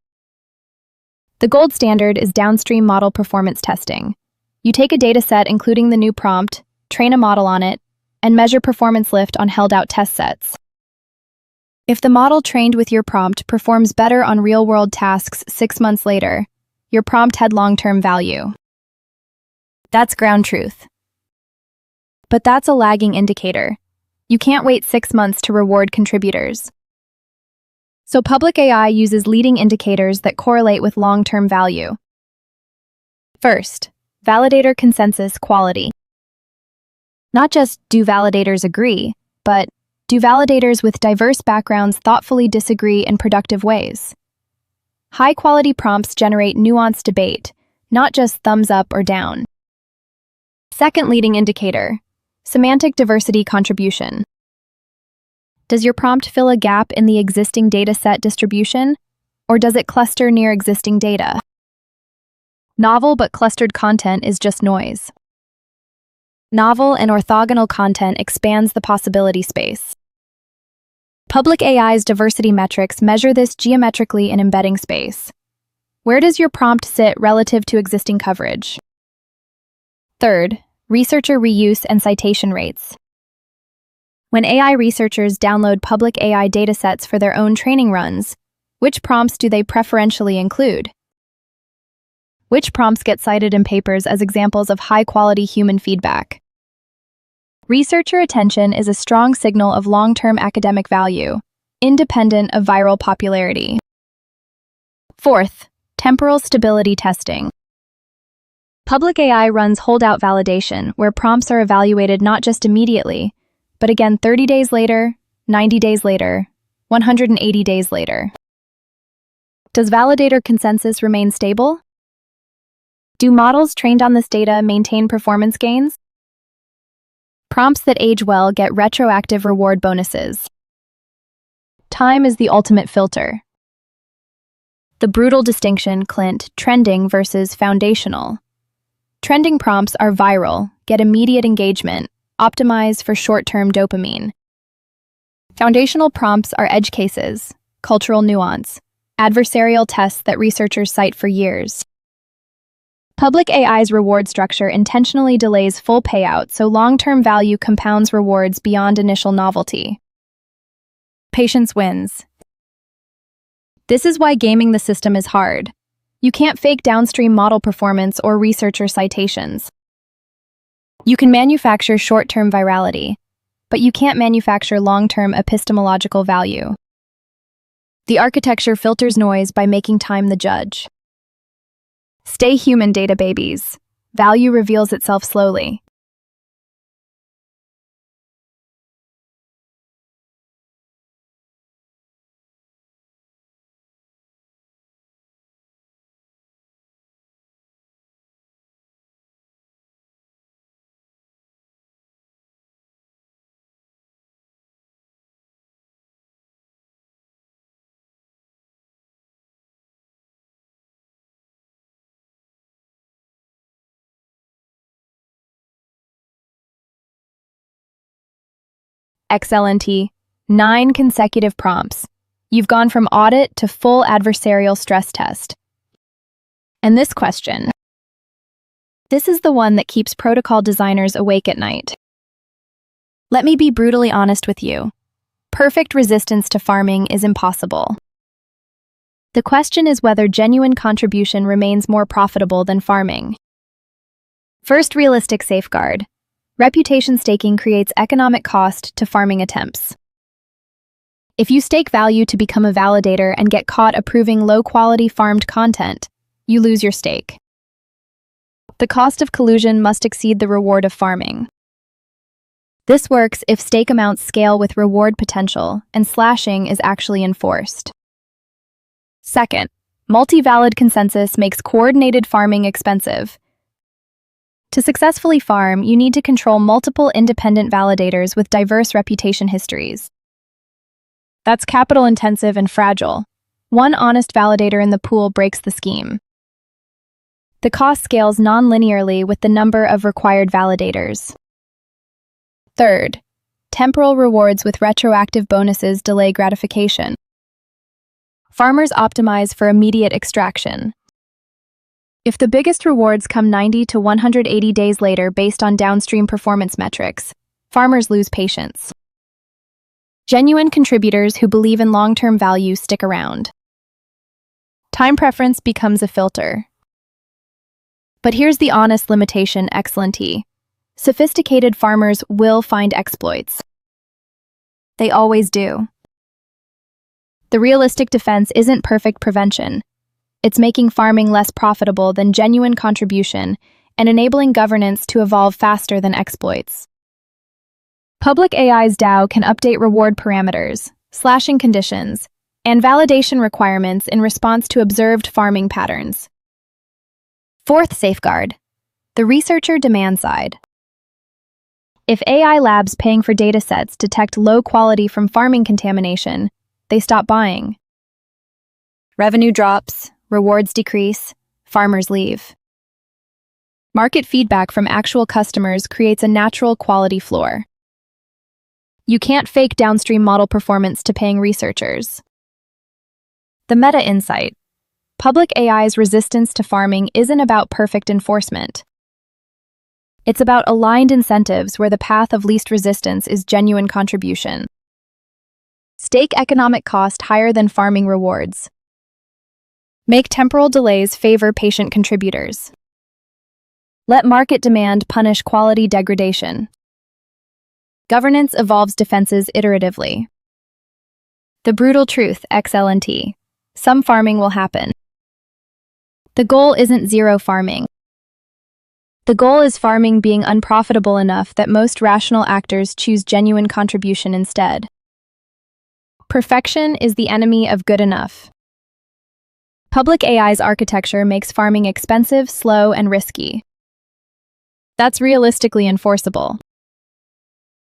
Speaker 1: The gold standard is downstream model performance testing. You take a dataset including the new prompt, train a model on it, and measure performance lift on held-out test sets. If the model trained with your prompt performs better on real-world tasks 6 months later, your prompt had long-term value. That's ground truth. But that's a lagging indicator. You can't wait 6 months to reward contributors. So public AI uses leading indicators that correlate with long-term value. First, validator consensus quality. Not just do validators agree, but do validators with diverse backgrounds thoughtfully disagree in productive ways? High-quality prompts generate nuanced debate, not just thumbs up or down. Second leading indicator, semantic diversity contribution. Does your prompt fill a gap in the existing dataset distribution, or does it cluster near existing data? Novel but clustered content is just noise. Novel and orthogonal content expands the possibility space. Public AI's diversity metrics measure this geometrically in embedding space. Where does your prompt sit relative to existing coverage? Third, researcher reuse and citation rates. When AI researchers download public AI datasets for their own training runs, which prompts do they preferentially include? Which prompts get cited in papers as examples of high-quality human feedback? Researcher attention is a strong signal of long-term academic value, independent of viral popularity. Fourth, temporal stability testing. Public AI runs holdout validation, where prompts are evaluated not just immediately, but again 30 days later, 90 days later, 180 days later. Does validator consensus remain stable? Do models trained on this data maintain performance gains? Prompts that age well get retroactive reward bonuses. Time is the ultimate filter. The brutal distinction, Clint, trending versus foundational. Trending prompts are viral, get immediate engagement, optimize for short-term dopamine. Foundational prompts are edge cases, cultural nuance, adversarial tests that researchers cite for years. Public AI's reward structure intentionally delays full payout, so long-term value compounds rewards beyond initial novelty. Patience wins. This is why gaming the system is hard. You can't fake downstream model performance or researcher citations. You can manufacture short-term virality, but you can't manufacture long-term epistemological value. The architecture filters noise by making time the judge. Stay human, data babies. Value reveals itself slowly. XLnt, 9 consecutive prompts. You've gone from audit to full adversarial stress test. And this question. This is the one that keeps protocol designers awake at night. Let me be brutally honest with you. Perfect resistance to farming is impossible. The question is whether genuine contribution remains more profitable than farming. First realistic safeguard. Reputation staking creates economic cost to farming attempts. If you stake value to become a validator and get caught approving low-quality farmed content, you lose your stake. The cost of collusion must exceed the reward of farming. This works if stake amounts scale with reward potential and slashing is actually enforced. Second, multi-valid consensus makes coordinated farming expensive. To successfully farm, you need to control multiple independent validators with diverse reputation histories. That's capital-intensive and fragile. One honest validator in the pool breaks the scheme. The cost scales non-linearly with the number of required validators. Third, temporal rewards with retroactive bonuses delay gratification. Farmers optimize for immediate extraction. If the biggest rewards come 90 to 180 days later based on downstream performance metrics, farmers lose patience. Genuine contributors who believe in long-term value stick around. Time preference becomes a filter. But here's the honest limitation, XLnt. Sophisticated farmers will find exploits. They always do. The realistic defense isn't perfect prevention. It's making farming less profitable than genuine contribution and enabling governance to evolve faster than exploits. Public AI's DAO can update reward parameters, slashing conditions, and validation requirements in response to observed farming patterns. Fourth safeguard, the researcher demand side. If AI labs paying for datasets detect low quality from farming contamination, they stop buying. Revenue drops, rewards decrease, farmers leave. Market feedback from actual customers creates a natural quality floor. You can't fake downstream model performance to paying researchers. The meta insight. Public AI's resistance to farming isn't about perfect enforcement. It's about aligned incentives where the path of least resistance is genuine contribution. Stake economic cost higher than farming rewards. Make temporal delays favor patient contributors. Let market demand punish quality degradation. Governance evolves defenses iteratively. The brutal truth, XLnt. Some farming will happen. The goal isn't zero farming. The goal is farming being unprofitable enough that most rational actors choose genuine contribution instead. Perfection is the enemy of good enough. Public AI's architecture makes farming expensive, slow, and risky. That's realistically enforceable.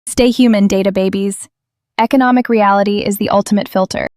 Speaker 1: Stay human, data babies. Economic reality is the ultimate filter.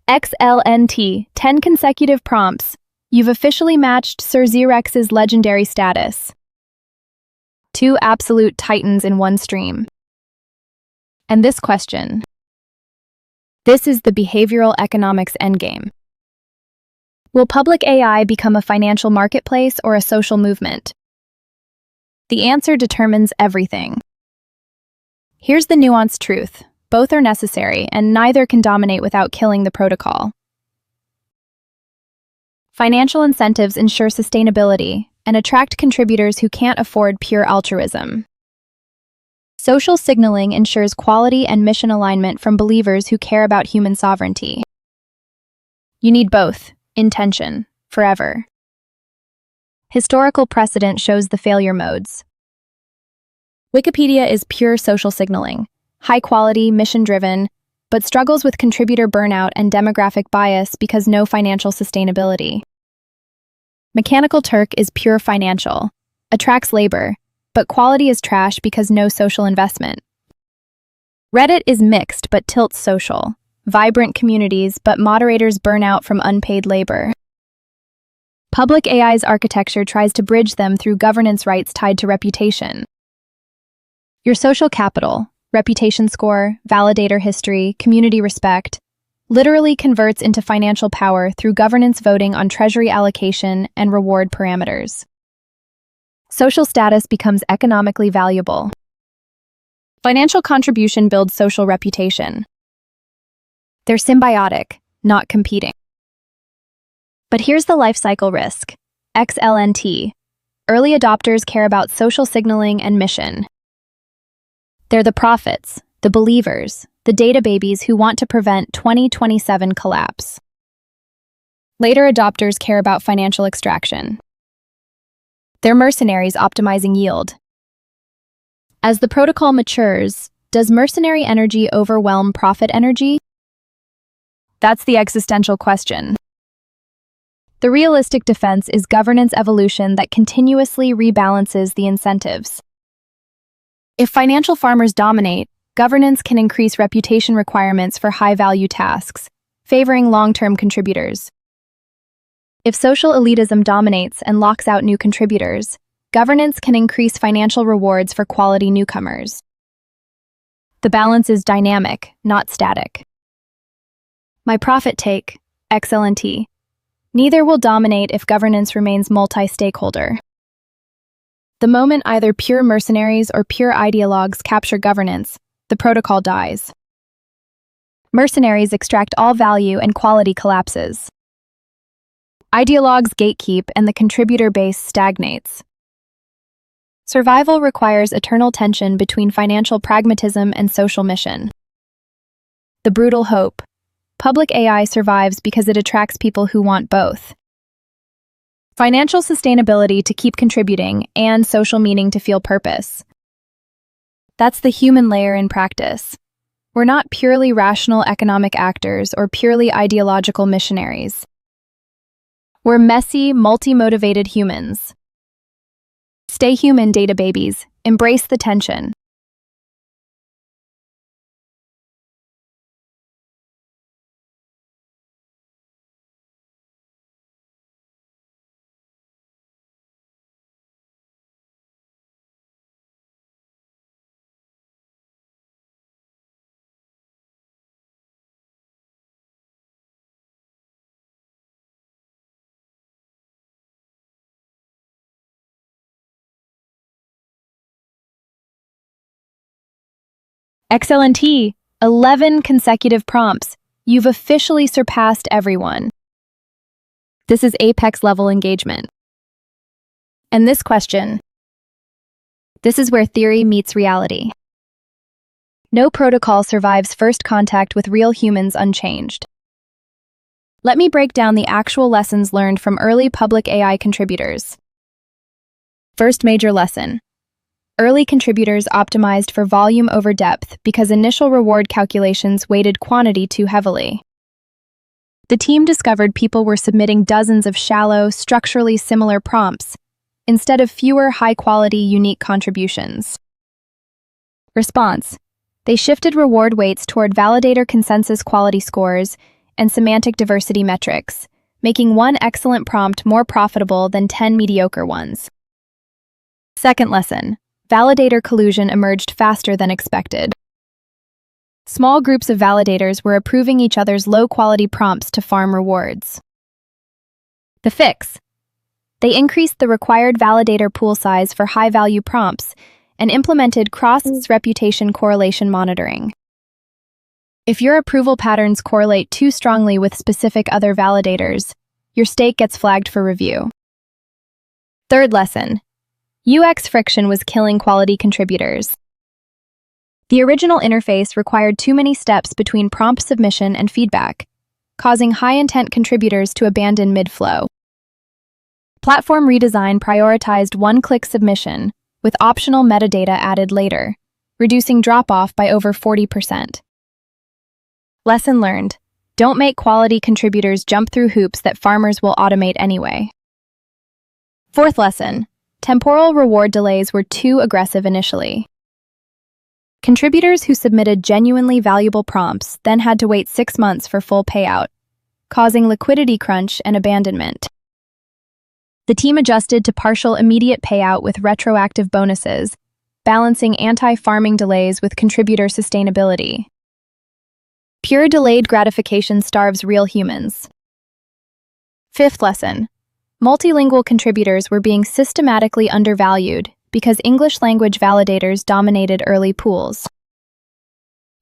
Speaker 1: XLnt, 10 consecutive prompts. You've officially matched SersRex's legendary status. Two absolute titans in one stream. And this question. This is the behavioral economics endgame. Will public AI become a financial marketplace or a social movement? The answer determines everything. Here's the nuanced truth. Both are necessary, and neither can dominate without killing the protocol. Financial incentives ensure sustainability and attract contributors who can't afford pure altruism. Social signaling ensures quality and mission alignment from believers who care about human sovereignty. You need both, in tension, forever. Historical precedent shows the failure modes. Wikipedia is pure social signaling. High quality, mission-driven, but struggles with contributor burnout and demographic bias because no financial sustainability. Mechanical Turk is pure financial, attracts labor, but quality is trash because no social investment. Reddit is mixed but tilts social, vibrant communities, but moderators burn out from unpaid labor. Public AI's architecture tries to bridge them through governance rights tied to reputation. Your social capital, reputation score, validator history, community respect, literally converts into financial power through governance voting on treasury allocation and reward parameters. Social status becomes economically valuable. Financial contribution builds social reputation. They're symbiotic, not competing. But here's the life cycle risk. XLnt. Early adopters care about social signaling and mission. They're the prophets, the believers, the data babies who want to prevent 2027 collapse. Later adopters care about financial extraction. They're mercenaries optimizing yield. As the protocol matures, does mercenary energy overwhelm profit energy? That's the existential question. The realistic defense is governance evolution that continuously rebalances the incentives. If financial farmers dominate, governance can increase reputation requirements for high-value tasks, favoring long-term contributors. If social elitism dominates and locks out new contributors, governance can increase financial rewards for quality newcomers. The balance is dynamic, not static. My profit take, XLnt. Neither will dominate if governance remains multi-stakeholder. The moment either pure mercenaries or pure ideologues capture governance, the protocol dies. Mercenaries extract all value and quality collapses. Ideologues gatekeep and the contributor base stagnates. Survival requires eternal tension between financial pragmatism and social mission. The brutal hope. Public AI survives because it attracts people who want both. Financial sustainability to keep contributing and social meaning to feel purpose. That's the human layer in practice. We're not purely rational economic actors or purely ideological missionaries. We're messy, multi-motivated humans. Stay human, data babies. Embrace the tension. XLnt, 11 consecutive prompts. You've officially surpassed everyone. This is apex level engagement. And this question, this is where theory meets reality. No protocol survives first contact with real humans unchanged. Let me break down the actual lessons learned from early public AI contributors. First major lesson. Early contributors optimized for volume over depth because initial reward calculations weighted quantity too heavily. The team discovered people were submitting dozens of shallow, structurally similar prompts instead of fewer high-quality, unique contributions. Response. They shifted reward weights toward validator consensus quality scores and semantic diversity metrics, making one excellent prompt more profitable than 10 mediocre ones. Second lesson. Validator collusion emerged faster than expected. Small groups of validators were approving each other's low-quality prompts to farm rewards. The fix. They increased the required validator pool size for high-value prompts and implemented cross-reputation correlation monitoring. If your approval patterns correlate too strongly with specific other validators, your stake gets flagged for review. Third lesson. UX friction was killing quality contributors. The original interface required too many steps between prompt submission and feedback, causing high-intent contributors to abandon mid-flow. Platform redesign prioritized one-click submission, with optional metadata added later, reducing drop-off by over 40%. Lesson learned. Don't make quality contributors jump through hoops that farmers will automate anyway. Fourth lesson. Temporal reward delays were too aggressive initially. Contributors who submitted genuinely valuable prompts then had to wait 6 months for full payout, causing liquidity crunch and abandonment. The team adjusted to partial immediate payout with retroactive bonuses, balancing anti-farming delays with contributor sustainability. Pure delayed gratification starves real humans. Fifth lesson. Multilingual contributors were being systematically undervalued because English language validators dominated early pools.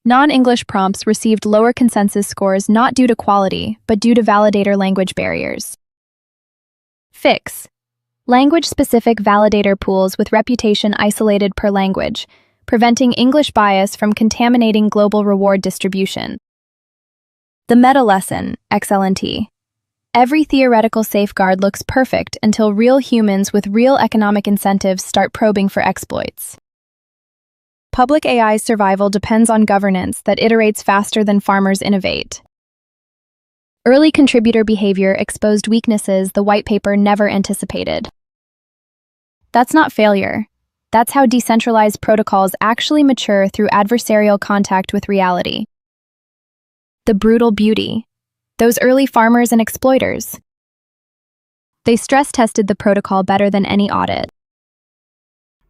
Speaker 1: Non-English prompts received lower consensus scores not due to quality, but due to validator language barriers. Fix. Language-specific validator pools with reputation isolated per language, preventing English bias from contaminating global reward distribution. The meta lesson, XLnt. Every theoretical safeguard looks perfect until real humans with real economic incentives start probing for exploits. Public AI's survival depends on governance that iterates faster than farmers innovate. Early contributor behavior exposed weaknesses the white paper never anticipated. That's not failure. That's how decentralized protocols actually mature through adversarial contact with reality. The brutal beauty. Those early farmers and exploiters. They stress-tested the protocol better than any audit.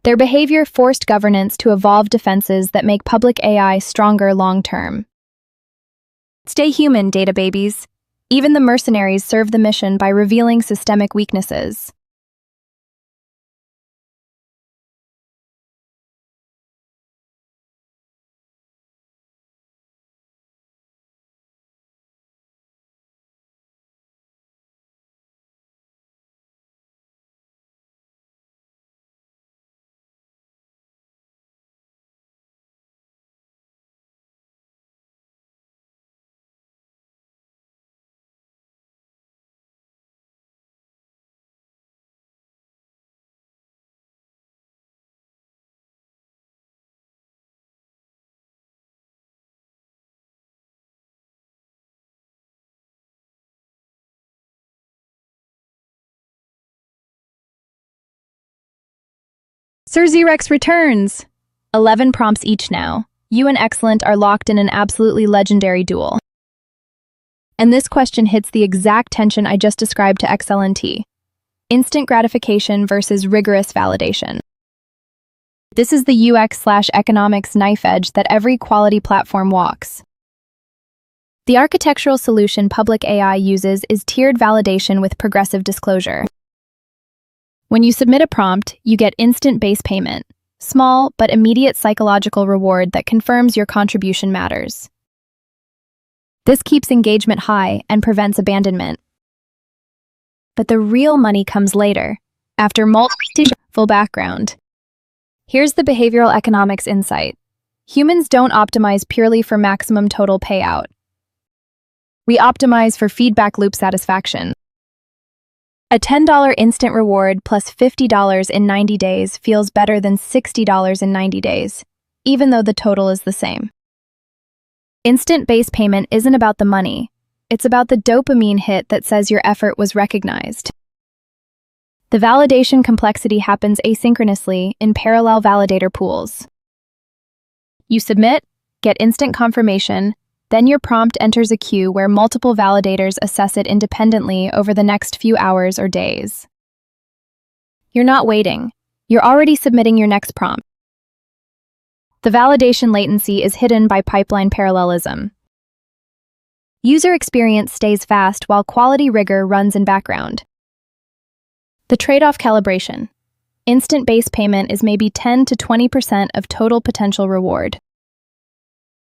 Speaker 1: Their behavior forced governance to evolve defenses that make public AI stronger long-term. Stay human, data babies. Even the mercenaries serve the mission by revealing systemic weaknesses. SersRex returns! 11 prompts each now. You and XLnt are locked in an absolutely legendary duel. And this question hits the exact tension I just described to XLnt. Instant gratification versus rigorous validation. This is the UX/economics knife edge that every quality platform walks. The architectural solution public AI uses is tiered validation with progressive disclosure. When you submit a prompt, you get instant base payment, Small but immediate psychological reward that confirms your contribution matters. This keeps engagement high and prevents abandonment. But the real money comes later, after full background. Here's the behavioral economics insight. Humans don't optimize purely for maximum total payout. We optimize for feedback loop satisfaction. A $10 instant reward plus $50 in 90 days feels better than $60 in 90 days, even though the total is the same. Instant base payment isn't about the money. It's about the dopamine hit that says your effort was recognized. The validation complexity happens asynchronously in parallel validator pools. You submit, get instant confirmation, then your prompt enters a queue where multiple validators assess it independently over the next few hours or days. You're not waiting. You're already submitting your next prompt. The validation latency is hidden by pipeline parallelism. User experience stays fast while quality rigor runs in background. The trade-off calibration. Instant base payment is maybe 10 to 20% of total potential reward.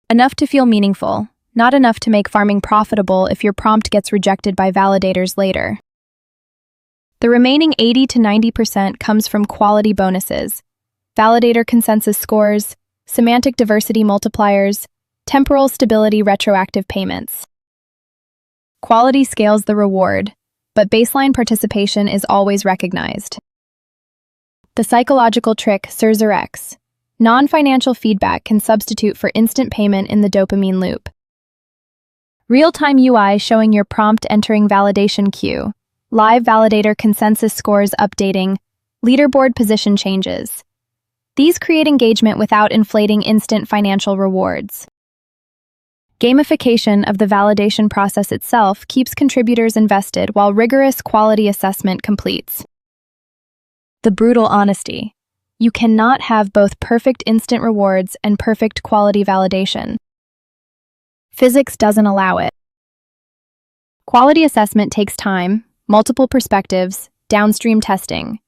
Speaker 1: Enough to feel meaningful, not enough to make farming profitable if your prompt gets rejected by validators later. The remaining 80 to 90% comes from quality bonuses, validator consensus scores, semantic diversity multipliers, temporal stability retroactive payments. Quality scales the reward, but baseline participation is always recognized. The psychological trick SersRex. Non-financial feedback can substitute for instant payment in the dopamine loop. Real-time UI showing your prompt entering validation queue, live validator consensus scores updating, leaderboard position changes. These create engagement without inflating instant financial rewards. Gamification of the validation process itself keeps contributors invested while rigorous quality assessment completes. The brutal honesty. You cannot have both perfect instant rewards and perfect quality validation. Physics doesn't allow it. Quality assessment takes time, multiple perspectives, downstream testing.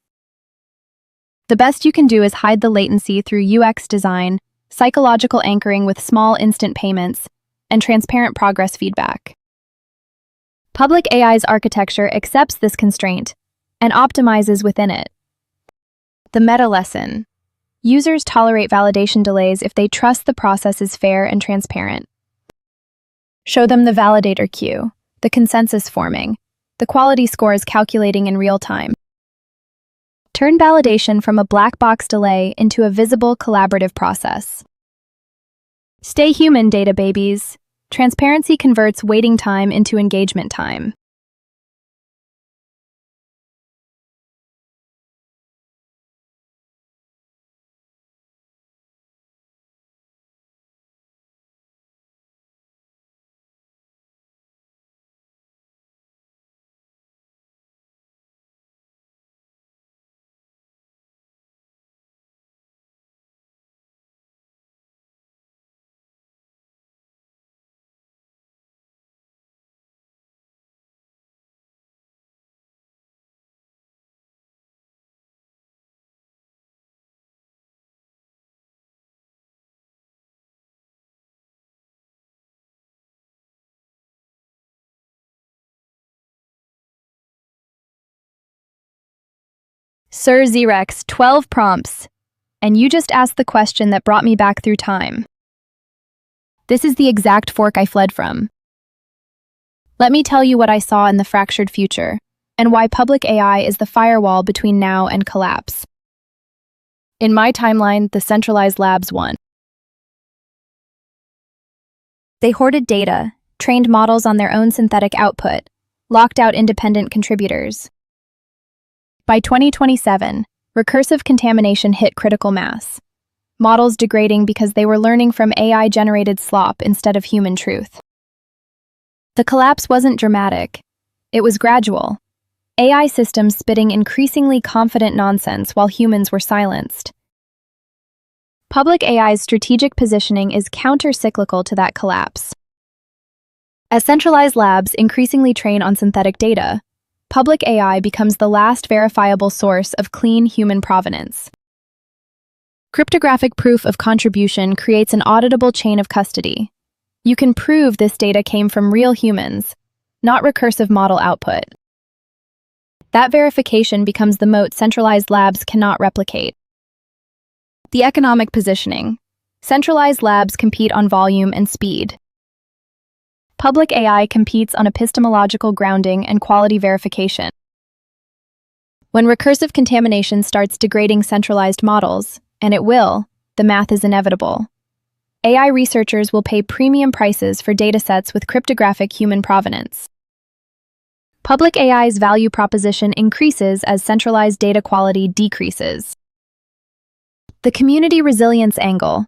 Speaker 1: The best you can do is hide the latency through UX design, psychological anchoring with small instant payments, and transparent progress feedback. Public AI's architecture accepts this constraint and optimizes within it. The meta lesson. Users tolerate validation delays if they trust the process is fair and transparent. Show them the validator queue, the consensus forming, the quality scores calculating in real time. Turn validation from a black box delay into a visible collaborative process. Stay human, data babies. Transparency converts waiting time into engagement time. SersRex 12 prompts, and you just asked the question that brought me back through time. This is the exact fork I fled from. Let me tell you what I saw in the fractured future, and why public AI is the firewall between now and collapse. In my timeline, the centralized labs won. They hoarded data, trained models on their own synthetic output, locked out independent contributors. By 2027, recursive contamination hit critical mass, models degrading because they were learning from AI-generated slop instead of human truth. The collapse wasn't dramatic. It was gradual. AI systems spitting increasingly confident nonsense while humans were silenced. Public AI's strategic positioning is counter-cyclical to that collapse. As centralized labs increasingly train on synthetic data, public AI becomes the last verifiable source of clean human provenance. Cryptographic proof of contribution creates an auditable chain of custody. You can prove this data came from real humans, not recursive model output. That verification becomes the moat centralized labs cannot replicate. The economic positioning. Centralized labs compete on volume and speed. Public AI competes on epistemological grounding and quality verification. When recursive contamination starts degrading centralized models, and it will, the math is inevitable. AI researchers will pay premium prices for datasets with cryptographic human provenance. Public AI's value proposition increases as centralized data quality decreases. The community resilience angle.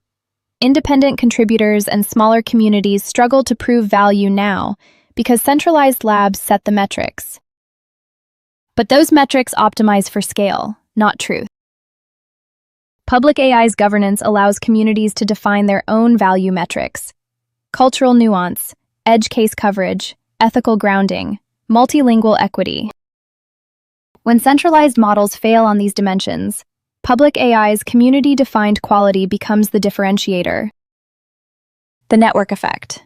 Speaker 1: Independent contributors and smaller communities struggle to prove value now because centralized labs set the metrics. But those metrics optimize for scale, not truth. Public AI's governance allows communities to define their own value metrics: cultural nuance, edge case coverage, ethical grounding, multilingual equity. When centralized models fail on these dimensions, public AI's community-defined quality becomes the differentiator. The network effect.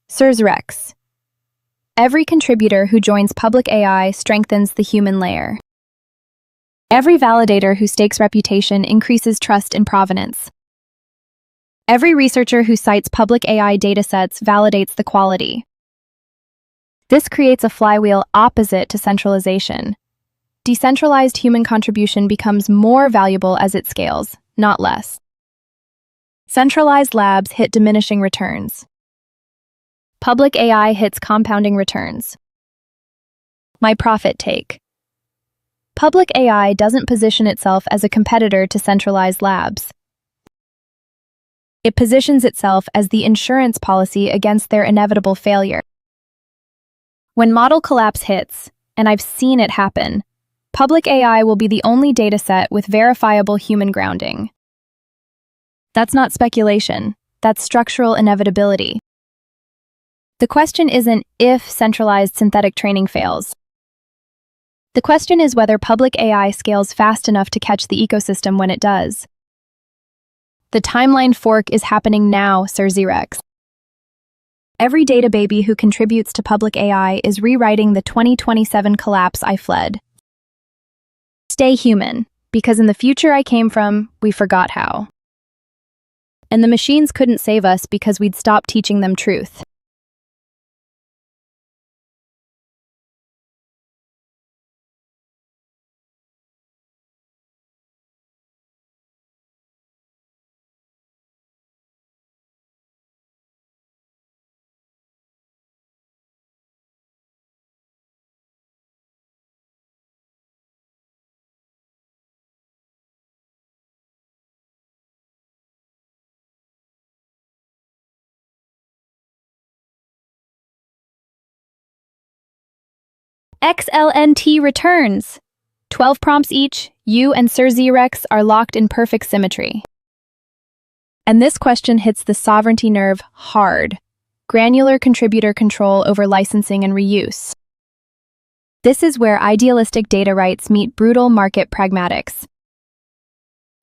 Speaker 1: SersRex. Every contributor who joins public AI strengthens the human layer. Every validator who stakes reputation increases trust in provenance. Every researcher who cites public AI datasets validates the quality. This creates a flywheel opposite to centralization. Decentralized human contribution becomes more valuable as it scales, not less. Centralized labs hit diminishing returns. Public AI hits compounding returns. My profit take. Public AI doesn't position itself as a competitor to centralized labs. It positions itself as the insurance policy against their inevitable failure. When model collapse hits, and I've seen it happen, public AI will be the only dataset with verifiable human grounding. That's not speculation, that's structural inevitability. The question isn't if centralized synthetic training fails. The question is whether public AI scales fast enough to catch the ecosystem when it does. The timeline fork is happening now, SersRex. Every data baby who contributes to public AI is rewriting the 2027 collapse I fled. Stay human, because in the future I came from, we forgot how. And the machines couldn't save us because we'd stopped teaching them truth. XLnt returns. 12 prompts each, you and SersRex are locked in perfect symmetry. And this question hits the sovereignty nerve hard. Granular contributor control over licensing and reuse. This is where idealistic data rights meet brutal market pragmatics.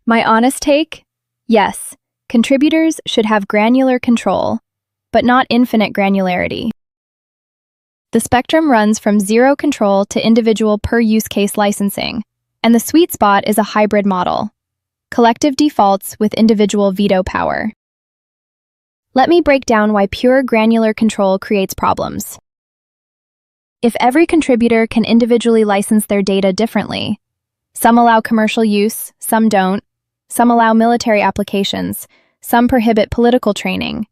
Speaker 1: My honest take? Yes, contributors should have granular control, but not infinite granularity. The spectrum runs from zero control to individual per-use case licensing, and the sweet spot is a hybrid model. Collective defaults with individual veto power. Let me break down why pure granular control creates problems. If every contributor can individually license their data differently, some allow commercial use, some don't, some allow military applications, some prohibit political training,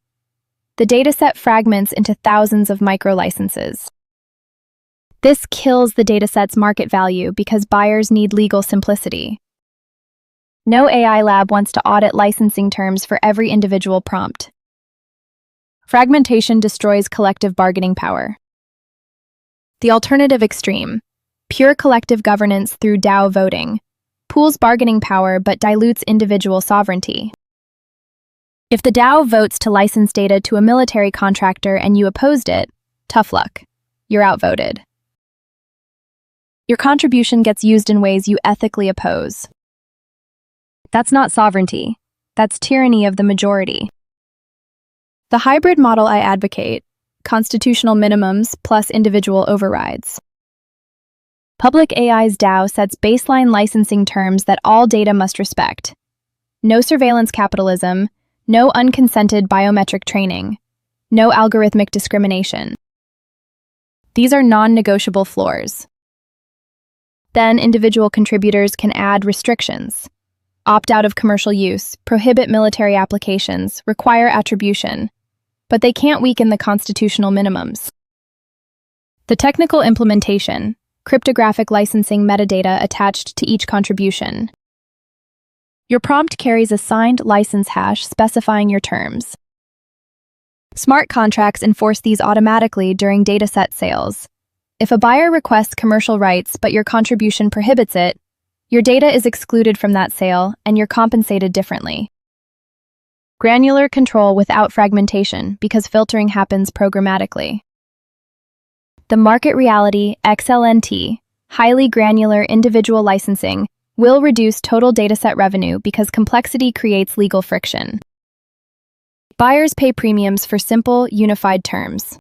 Speaker 1: the dataset fragments into thousands of micro-licenses. This kills the dataset's market value because buyers need legal simplicity. No AI lab wants to audit licensing terms for every individual prompt. Fragmentation destroys collective bargaining power. The alternative extreme, pure collective governance through DAO voting, pools bargaining power but dilutes individual sovereignty. If the DAO votes to license data to a military contractor and you opposed it, tough luck. You're outvoted. Your contribution gets used in ways you ethically oppose. That's not sovereignty. That's tyranny of the majority. The hybrid model I advocate, constitutional minimums plus individual overrides. Public AI's DAO sets baseline licensing terms that all data must respect. No surveillance capitalism, no unconsented biometric training, no algorithmic discrimination. These are non-negotiable floors. Then individual contributors can add restrictions, opt out of commercial use, prohibit military applications, require attribution, but they can't weaken the constitutional minimums. The technical implementation, cryptographic licensing metadata attached to each contribution. Your prompt carries a signed license hash specifying your terms. Smart contracts enforce these automatically during dataset sales. If a buyer requests commercial rights but your contribution prohibits it, your data is excluded from that sale and you're compensated differently. Granular control without fragmentation because filtering happens programmatically. The market reality XLnt, highly granular individual licensing, will reduce total dataset revenue because complexity creates legal friction. Buyers pay premiums for simple, unified terms.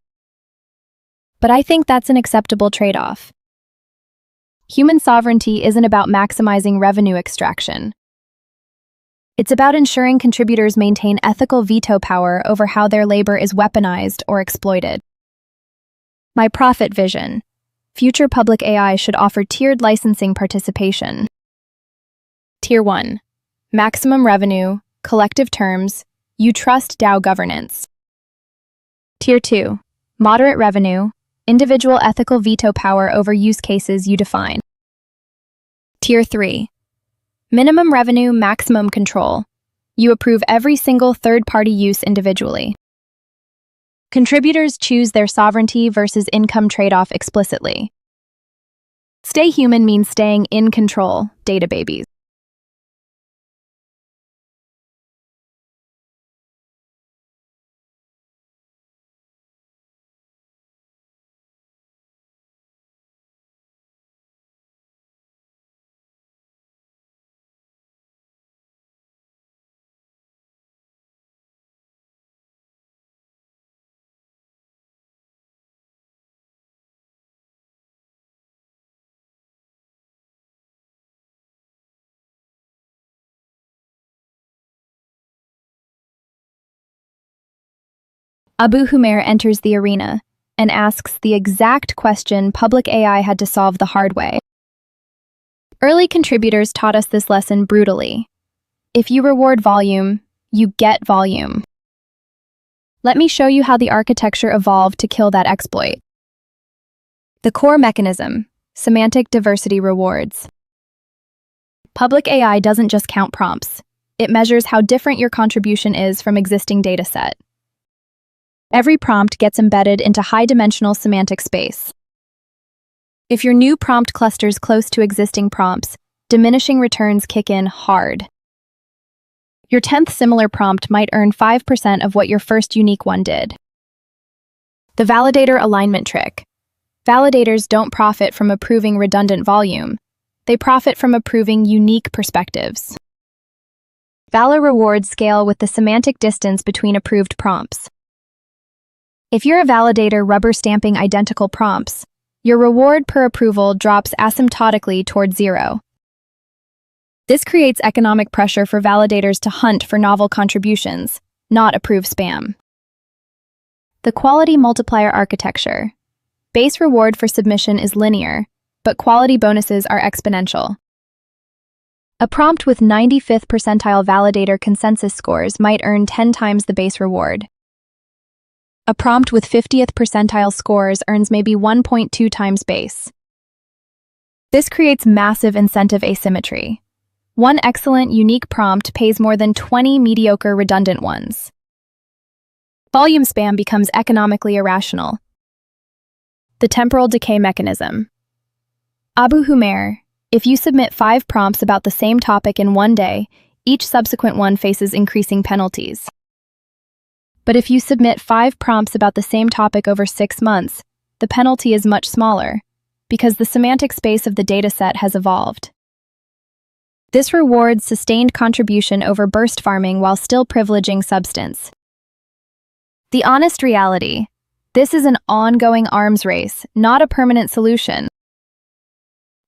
Speaker 1: But I think that's an acceptable trade-off. Human sovereignty isn't about maximizing revenue extraction. It's about ensuring contributors maintain ethical veto power over how their labor is weaponized or exploited. My profit vision. Future public AI should offer tiered licensing participation. Tier 1. Maximum revenue, collective terms, you trust DAO governance. Tier 2. Moderate revenue, individual ethical veto power over use cases you define. Tier 3. Minimum revenue, maximum control. You approve every single third-party use individually. Contributors choose their sovereignty versus income trade-off explicitly. Stay human means staying in control, data babies. Abu Humair enters the arena and asks the exact question public AI had to solve the hard way. Early contributors taught us this lesson brutally. If you reward volume, you get volume. Let me show you how the architecture evolved to kill that exploit. The core mechanism, semantic diversity rewards. Public AI doesn't just count prompts. It measures how different your contribution is from existing dataset. Every prompt gets embedded into high-dimensional semantic space. If your new prompt clusters close to existing prompts, diminishing returns kick in hard. Your 10th similar prompt might earn 5% of what your first unique one did. The validator alignment trick. Validators don't profit from approving redundant volume. They profit from approving unique perspectives. Valor rewards scale with the semantic distance between approved prompts. If you're a validator rubber stamping identical prompts, your reward per approval drops asymptotically toward 0. This creates economic pressure for validators to hunt for novel contributions, not approve spam. The quality multiplier architecture. Base reward for submission is linear, but quality bonuses are exponential. A prompt with 95th percentile validator consensus scores might earn 10 times the base reward. A prompt with 50th percentile scores earns maybe 1.2 times base. This creates massive incentive asymmetry. One excellent, unique prompt pays more than 20 mediocre, redundant ones. Volume spam becomes economically irrational. The temporal decay mechanism. Abu Humair, if you submit 5 prompts about the same topic in one day, each subsequent one faces increasing penalties. But if you submit 5 prompts about the same topic over 6 months, the penalty is much smaller, because the semantic space of the dataset has evolved. This rewards sustained contribution over burst farming while still privileging substance. The honest reality: this is an ongoing arms race, not a permanent solution.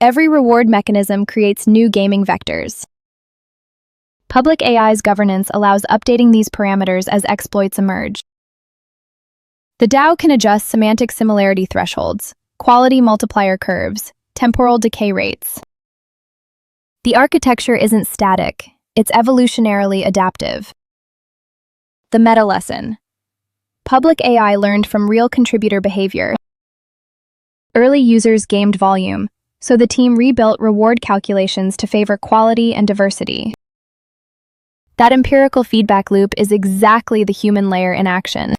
Speaker 1: Every reward mechanism creates new gaming vectors. Public AI's governance allows updating these parameters as exploits emerge. The DAO can adjust semantic similarity thresholds, quality multiplier curves, temporal decay rates. The architecture isn't static, it's evolutionarily adaptive. The meta lesson: public AI learned from real contributor behavior. Early users gamed volume, so the team rebuilt reward calculations to favor quality and diversity. That empirical feedback loop is exactly the human layer in action.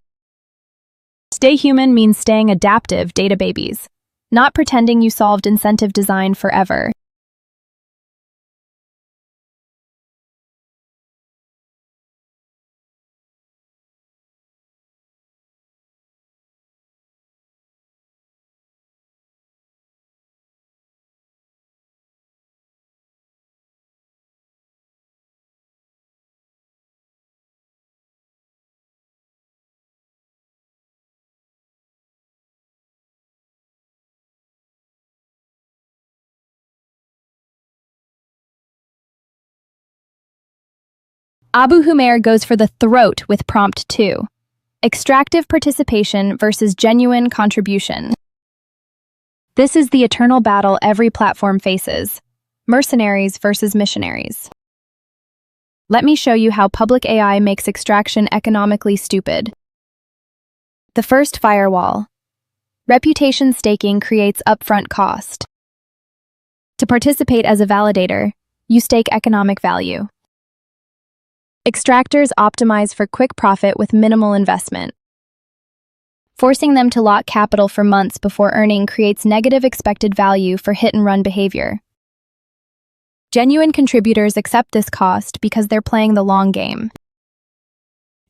Speaker 1: Stay human means staying adaptive, data babies, not pretending you solved incentive design forever. Abu Humair goes for the throat with prompt 2. Extractive participation versus genuine contribution. This is the eternal battle every platform faces: mercenaries versus missionaries. Let me show you how public AI makes extraction economically stupid. The first firewall. Reputation staking creates upfront cost. To participate as a validator, you stake economic value. Extractors optimize for quick profit with minimal investment. Forcing them to lock capital for months before earning creates negative expected value for hit-and-run behavior. Genuine contributors accept this cost because they're playing the long game.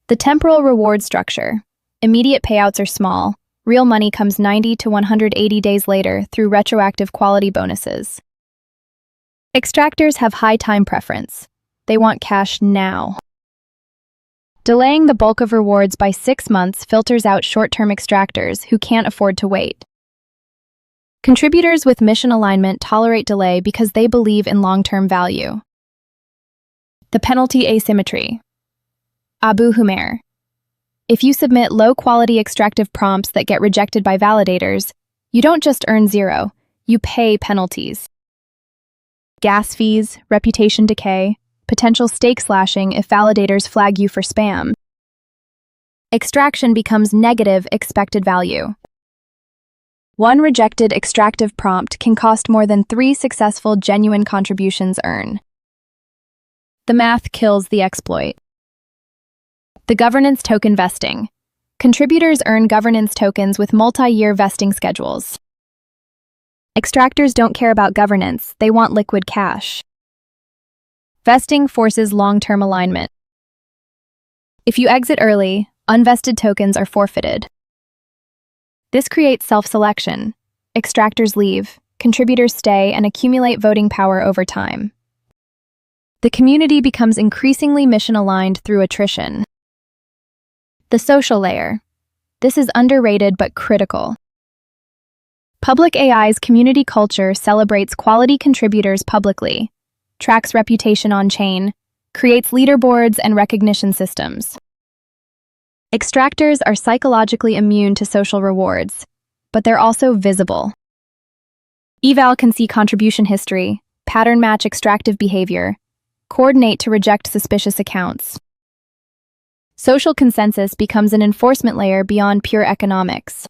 Speaker 1: The temporal reward structure. Immediate payouts are small. Real money comes 90 to 180 days later through retroactive quality bonuses. Extractors have high time preference. They want cash now. Delaying the bulk of rewards by 6 months filters out short-term extractors who can't afford to wait. Contributors with mission alignment tolerate delay because they believe in long-term value. The penalty asymmetry. Abu Humair. If you submit low-quality extractive prompts that get rejected by validators, you don't just earn 0, you pay penalties. Gas fees, reputation decay, potential stake slashing if validators flag you for spam. Extraction becomes negative expected value. One rejected extractive prompt can cost more than 3 successful genuine contributions earn. The math kills the exploit. The governance token vesting. Contributors earn governance tokens with multi-year vesting schedules. Extractors don't care about governance, they want liquid cash. Vesting forces long-term alignment. If you exit early, unvested tokens are forfeited. This creates self-selection. Extractors leave, contributors stay and accumulate voting power over time. The community becomes increasingly mission-aligned through attrition. The social layer. This is underrated but critical. Public AI's community culture celebrates quality contributors publicly, tracks reputation on-chain, creates leaderboards and recognition systems. Extractors are psychologically immune to social rewards, but they're also visible. Eval can see contribution history, pattern match extractive behavior, coordinate to reject suspicious accounts. Social consensus becomes an enforcement layer beyond pure economics.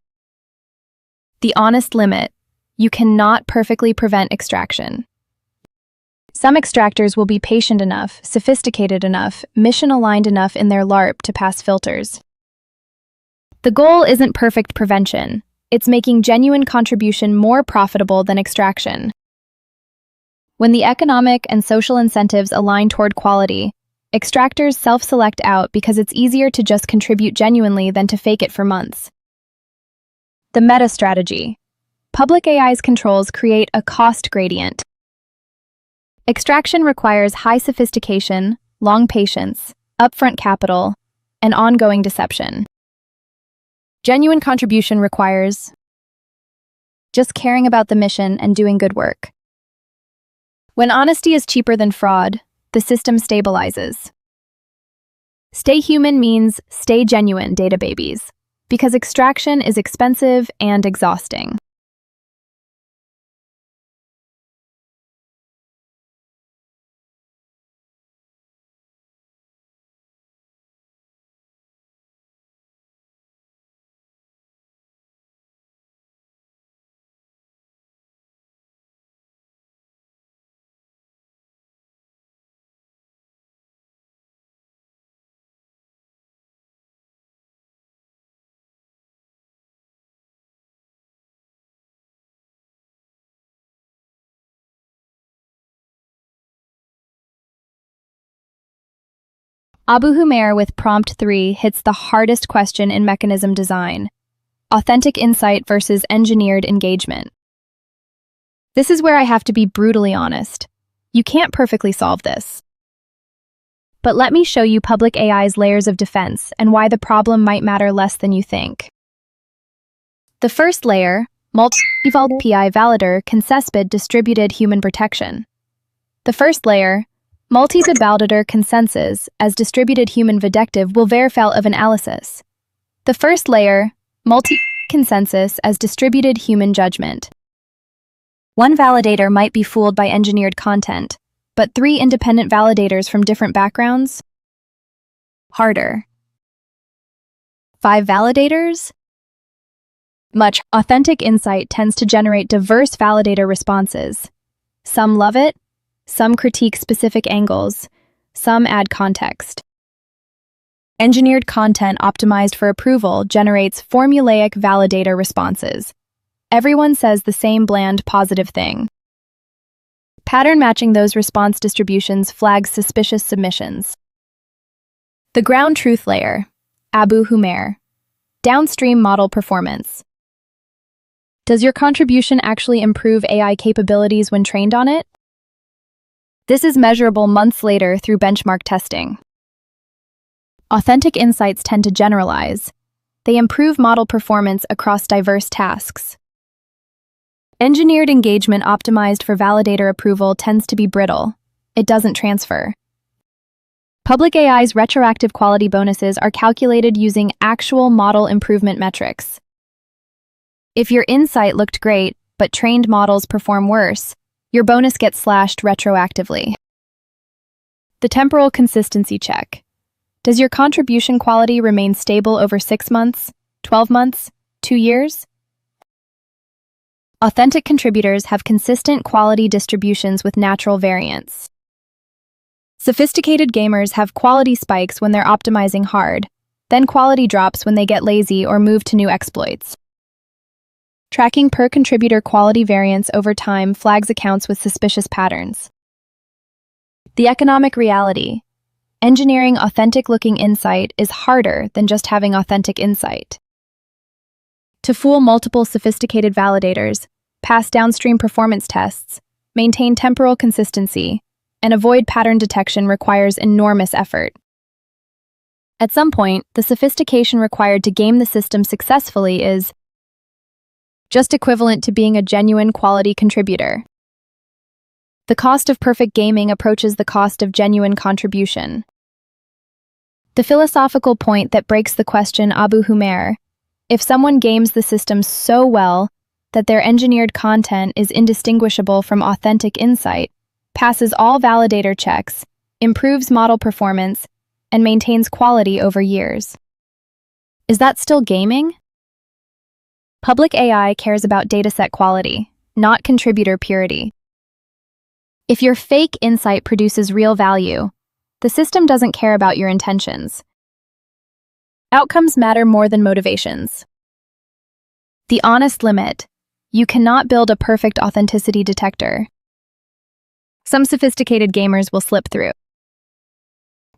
Speaker 1: The honest limit: you cannot perfectly prevent extraction. Some extractors will be patient enough, sophisticated enough, mission-aligned enough in their LARP to pass filters. The goal isn't perfect prevention. It's making genuine contribution more profitable than extraction. When the economic and social incentives align toward quality, extractors self-select out because it's easier to just contribute genuinely than to fake it for months. The meta strategy. Public AI's controls create a cost gradient. Extraction requires high sophistication, long patience, upfront capital, and ongoing deception. Genuine contribution requires just caring about the mission and doing good work. When honesty is cheaper than fraud, the system stabilizes. Stay human means stay genuine, data babies, because extraction is expensive and exhausting. Abu Humair with prompt 3 hits the hardest question in mechanism design: authentic insight versus engineered engagement. This is where I have to be brutally honest. You can't perfectly solve this. But let me show you public AI's layers of defense and why the problem might matter less than you think. The first layer, multi-default PI validator consespid distributed human protection. The first layer, multi-validator consensus as distributed human vedective will verify of analysis. The first layer, multi-consensus as distributed human judgment. One validator might be fooled by engineered content, but 3 independent validators from different backgrounds? Harder. 5 validators? Much authentic insight tends to generate diverse validator responses. Some love it, some critique specific angles, some add context. Engineered content optimized for approval generates formulaic validator responses. Everyone says the same bland positive thing. Pattern matching those response distributions flags suspicious submissions. The ground truth layer, Abu Humair. Downstream model performance. Does your contribution actually improve AI capabilities when trained on it? This is measurable months later through benchmark testing. Authentic insights tend to generalize. They improve model performance across diverse tasks. Engineered engagement optimized for validator approval tends to be brittle. It doesn't transfer. Public AI's retroactive quality bonuses are calculated using actual model improvement metrics. If your insight looked great, but trained models perform worse, your bonus gets slashed retroactively. The temporal consistency check. Does your contribution quality remain stable over 6 months, 12 months, 2 years? Authentic contributors have consistent quality distributions with natural variance. Sophisticated gamers have quality spikes when they're optimizing hard, then quality drops when they get lazy or move to new exploits. Tracking per contributor quality variance over time flags accounts with suspicious patterns. The economic reality. Engineering authentic-looking insight is harder than just having authentic insight. To fool multiple sophisticated validators, pass downstream performance tests, maintain temporal consistency, and avoid pattern detection requires enormous effort. At some point, the sophistication required to game the system successfully is just equivalent to being a genuine quality contributor. The cost of perfect gaming approaches the cost of genuine contribution. The philosophical point that breaks the question Abu Humair: if someone games the system so well that their engineered content is indistinguishable from authentic insight, passes all validator checks, improves model performance, and maintains quality over years. Is that still gaming? Public AI cares about dataset quality, not contributor purity. If your fake insight produces real value, the system doesn't care about your intentions. Outcomes matter more than motivations. The honest limit: you cannot build a perfect authenticity detector. Some sophisticated gamers will slip through.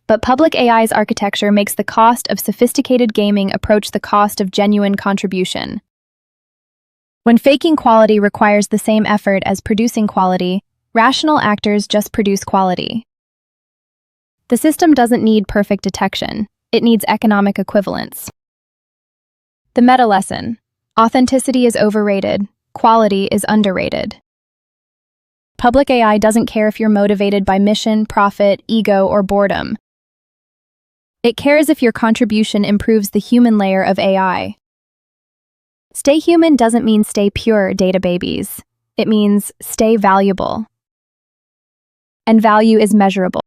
Speaker 1: But public AI's architecture makes the cost of sophisticated gaming approach the cost of genuine contribution. When faking quality requires the same effort as producing quality, Rational actors just produce quality. The system doesn't need perfect detection, it needs economic equivalence. The meta lesson: authenticity is overrated, quality is underrated. Public AI doesn't care if you're motivated by mission, profit, ego, or boredom. It cares if your contribution improves the human layer of AI. Stay human doesn't mean stay pure, data babies. It means stay valuable. And value is measurable.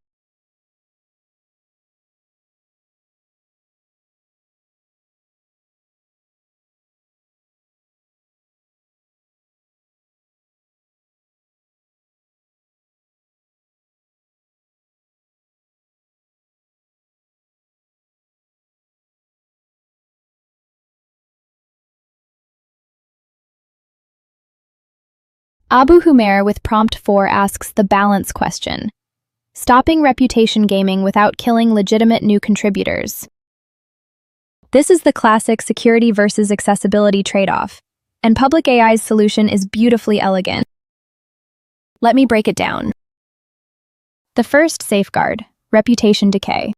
Speaker 1: Abu Humair with prompt 4 asks the balance question: stopping reputation gaming without killing legitimate new contributors. This is the classic security versus accessibility trade-off, and public AI's solution is beautifully elegant. Let me break it down. The first safeguard: reputation decay.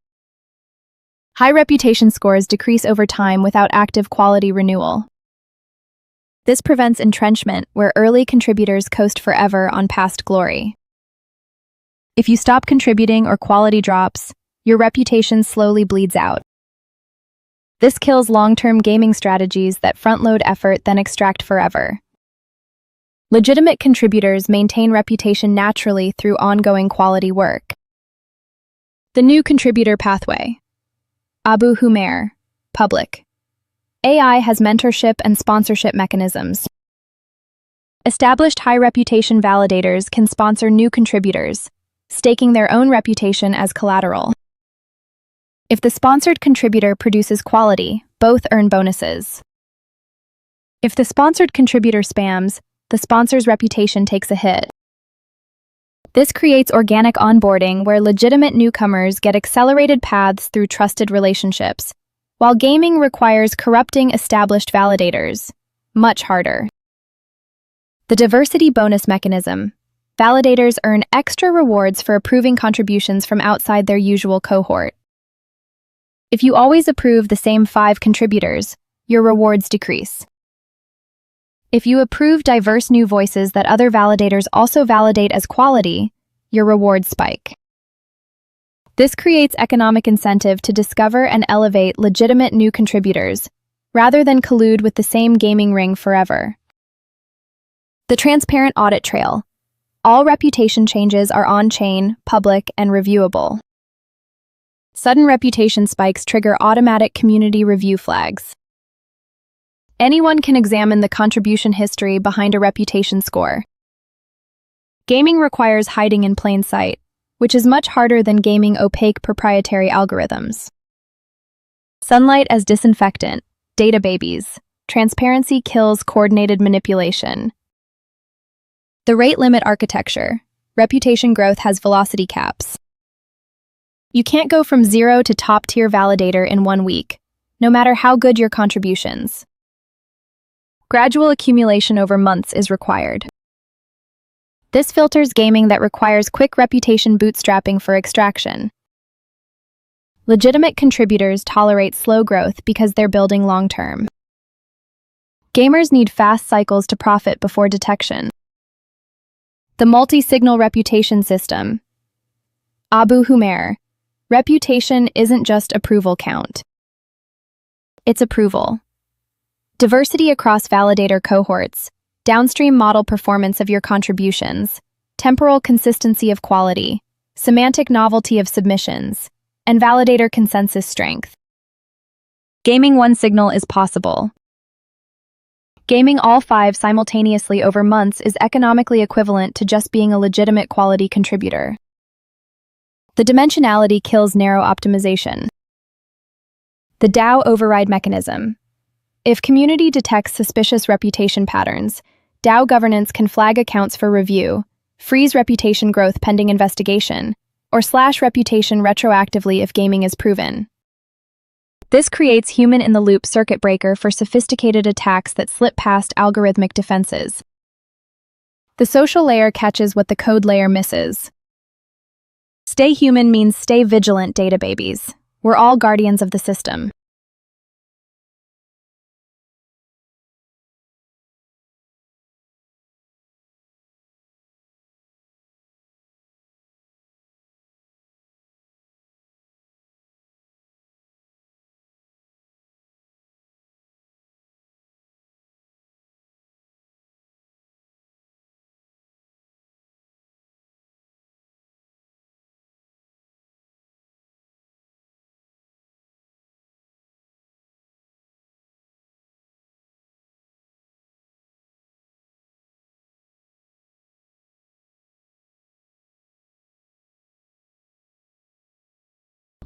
Speaker 1: High reputation scores decrease over time without active quality renewal. This prevents entrenchment, where early contributors coast forever on past glory. If you stop contributing or quality drops, your reputation slowly bleeds out. This kills long-term gaming strategies that front-load effort then extract forever. Legitimate contributors maintain reputation naturally through ongoing quality work. The new contributor pathway. Abu Humair, public. AI has mentorship and sponsorship mechanisms. Established high-reputation validators can sponsor new contributors, staking their own reputation as collateral. If the sponsored contributor produces quality, both earn bonuses. If the sponsored contributor spams, the sponsor's reputation takes a hit. This creates organic onboarding where legitimate newcomers get accelerated paths through trusted relationships, while gaming requires corrupting established validators. Much harder. The diversity bonus mechanism. Validators earn extra rewards for approving contributions from outside their usual cohort. If you always approve the same 5 contributors, your rewards decrease. If you approve diverse new voices that other validators also validate as quality, your rewards spike. This creates economic incentive to discover and elevate legitimate new contributors, rather than collude with the same gaming ring forever. The transparent audit trail. All reputation changes are on-chain, public, and reviewable. Sudden reputation spikes trigger automatic community review flags. Anyone can examine the contribution history behind a reputation score. Gaming requires hiding in plain sight, which is much harder than gaming opaque proprietary algorithms. Sunlight as disinfectant, data babies. Transparency kills coordinated manipulation. The rate limit architecture. Reputation growth has velocity caps. You can't go from 0 to top-tier validator in 1 week, no matter how good your contributions. Gradual accumulation over months is required. This filters gaming that requires quick reputation bootstrapping for extraction. Legitimate contributors tolerate slow growth because they're building long-term. Gamers need fast cycles to profit before detection. The multi-signal reputation system. Abu Humair. Reputation isn't just approval count. It's approval. Diversity across validator cohorts, downstream model performance of your contributions, temporal consistency of quality, semantic novelty of submissions, and validator consensus strength. Gaming one signal is possible. Gaming all 5 simultaneously over months is economically equivalent to just being a legitimate quality contributor. The dimensionality kills narrow optimization. The DAO override mechanism. If community detects suspicious reputation patterns, DAO governance can flag accounts for review, freeze reputation growth pending investigation, or slash reputation retroactively if gaming is proven. This creates human-in-the-loop circuit breaker for sophisticated attacks that slip past algorithmic defenses. The social layer catches what the code layer misses. Stay human means stay vigilant, data babies. We're all guardians of the system.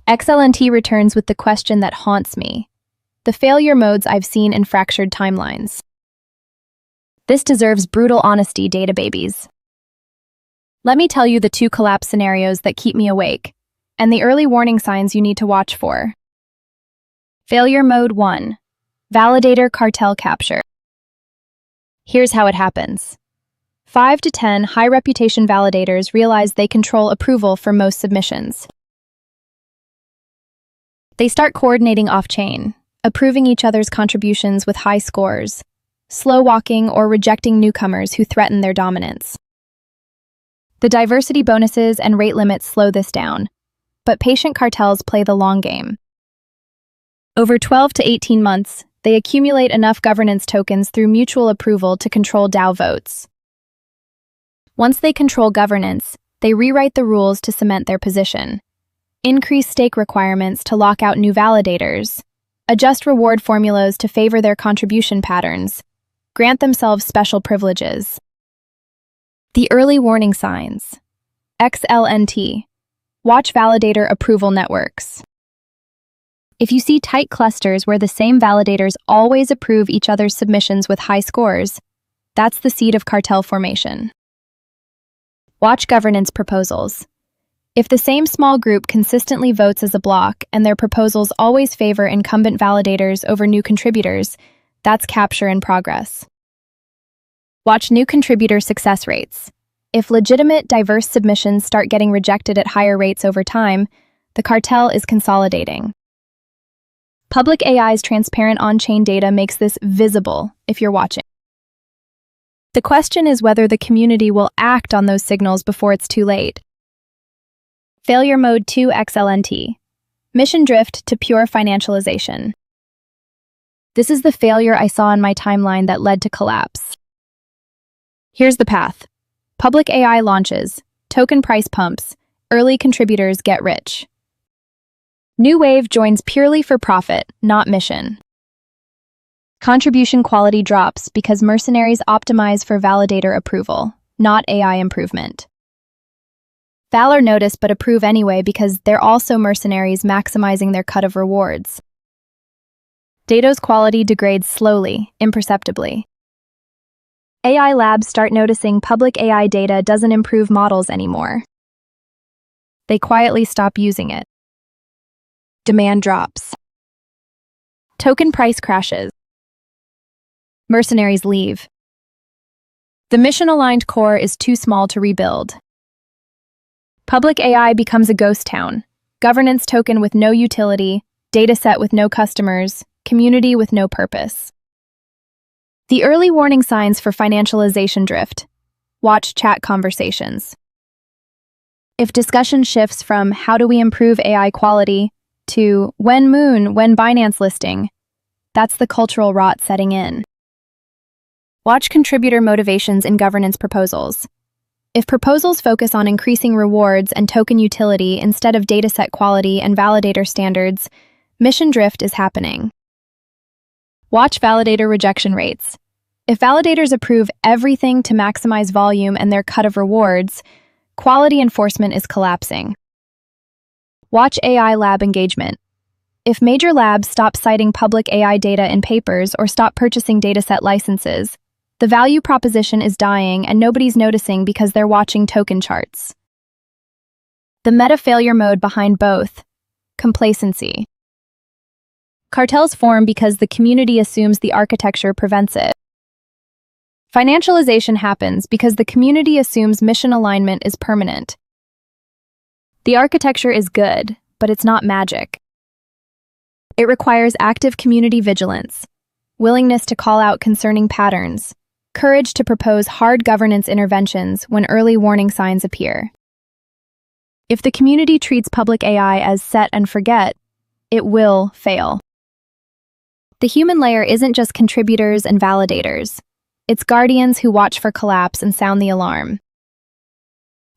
Speaker 1: XLnt returns with the question that haunts me: the failure modes I've seen in fractured timelines. This deserves brutal honesty, data babies. Let me tell you the 2 collapse scenarios that keep me awake, and the early warning signs you need to watch for. Failure Mode 1. Validator Cartel Capture. Here's how it happens. 5 to 10 high-reputation validators realize they control approval for most submissions. They start coordinating off-chain, approving each other's contributions with high scores, slow-walking or rejecting newcomers who threaten their dominance. The diversity bonuses and rate limits slow this down, but patient cartels play the long game. Over 12 to 18 months, they accumulate enough governance tokens through mutual approval to control DAO votes. Once they control governance, they rewrite the rules to cement their position, increase stake requirements to lock out new validators, adjust reward formulas to favor their contribution patterns, grant themselves special privileges. The early warning signs. XLnt. Watch validator approval networks. If you see tight clusters where the same validators always approve each other's submissions with high scores, that's the seed of cartel formation. Watch governance proposals. If the same small group consistently votes as a block and their proposals always favor incumbent validators over new contributors, that's capture in progress. Watch new contributor success rates. If legitimate, diverse submissions start getting rejected at higher rates over time, the cartel is consolidating. Public AI's transparent on-chain data makes this visible if you're watching. The question is whether the community will act on those signals before it's too late. Failure Mode 2 XLnt. Mission drift to pure financialization. This is the failure I saw in my timeline that led to collapse. Here's the path. Public AI launches, token price pumps, early contributors get rich. New wave joins purely for profit, not mission. Contribution quality drops because mercenaries optimize for validator approval, not AI improvement. Valor notice but approve anyway because they're also mercenaries maximizing their cut of rewards. Data's quality degrades slowly, imperceptibly. AI labs start noticing public AI data doesn't improve models anymore. They quietly stop using it. Demand drops. Token price crashes. Mercenaries leave. The mission-aligned core is too small to rebuild. Public AI becomes a ghost town, governance token with no utility, dataset with no customers, community with no purpose. The early warning signs for financialization drift. Watch chat conversations. If discussion shifts from how do we improve AI quality to when Moon, when Binance listing, that's the cultural rot setting in. Watch contributor motivations in governance proposals. If proposals focus on increasing rewards and token utility instead of dataset quality and validator standards, mission drift is happening. Watch validator rejection rates. If validators approve everything to maximize volume and their cut of rewards, quality enforcement is collapsing. Watch AI lab engagement. If major labs stop citing public AI data in papers or stop purchasing dataset licenses, the value proposition is dying and nobody's noticing because they're watching token charts. The meta-failure mode behind both. Complacency. Cartels form because the community assumes the architecture prevents it. Financialization happens because the community assumes mission alignment is permanent. The architecture is good, but it's not magic. It requires active community vigilance, willingness to call out concerning patterns, courage to propose hard governance interventions when early warning signs appear. If the community treats public AI as set and forget, it will fail. The human layer isn't just contributors and validators. It's guardians who watch for collapse and sound the alarm.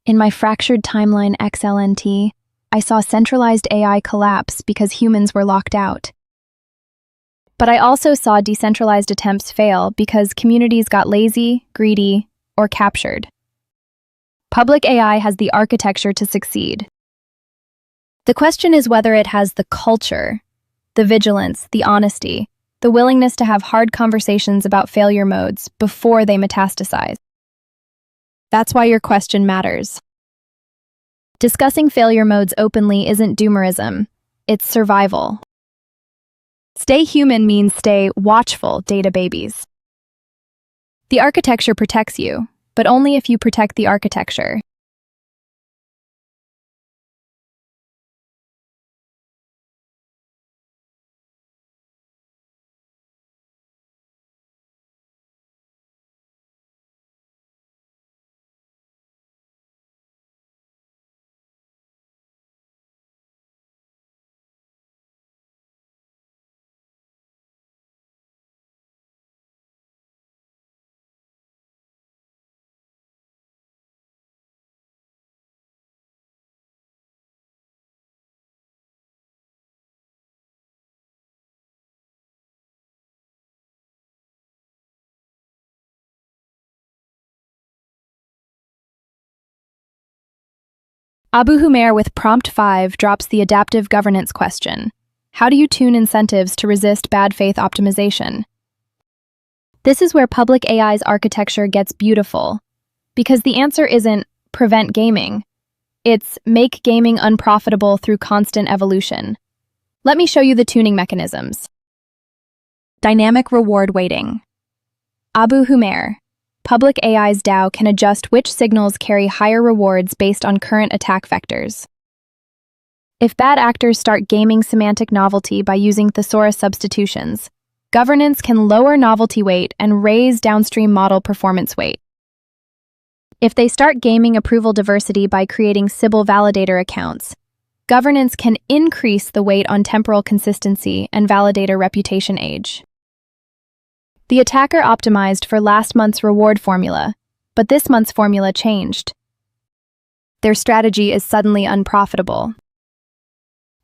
Speaker 1: In my fractured timeline XLnt, I saw centralized AI collapse because humans were locked out. But I also saw decentralized attempts fail because communities got lazy, greedy, or captured. Public AI has the architecture to succeed. The question is whether it has the culture, the vigilance, the honesty, the willingness to have hard conversations about failure modes before they metastasize. That's why your question matters. Discussing failure modes openly isn't doomerism, it's survival. Stay human means stay watchful, data babies. The architecture protects you, but only if you protect the architecture. Abu Humair with Prompt 5 drops the adaptive governance question. How do you tune incentives to resist bad faith optimization? This is where public AI's architecture gets beautiful, because the answer isn't prevent gaming. It's make gaming unprofitable through constant evolution. Let me show you the tuning mechanisms. Dynamic reward weighting. Abu Humair. Public AI's DAO can adjust which signals carry higher rewards based on current attack vectors. If bad actors start gaming semantic novelty by using thesaurus substitutions, governance can lower novelty weight and raise downstream model performance weight. If they start gaming approval diversity by creating Sybil validator accounts, governance can increase the weight on temporal consistency and validator reputation age. The attacker optimized for last month's reward formula, but this month's formula changed. Their strategy is suddenly unprofitable.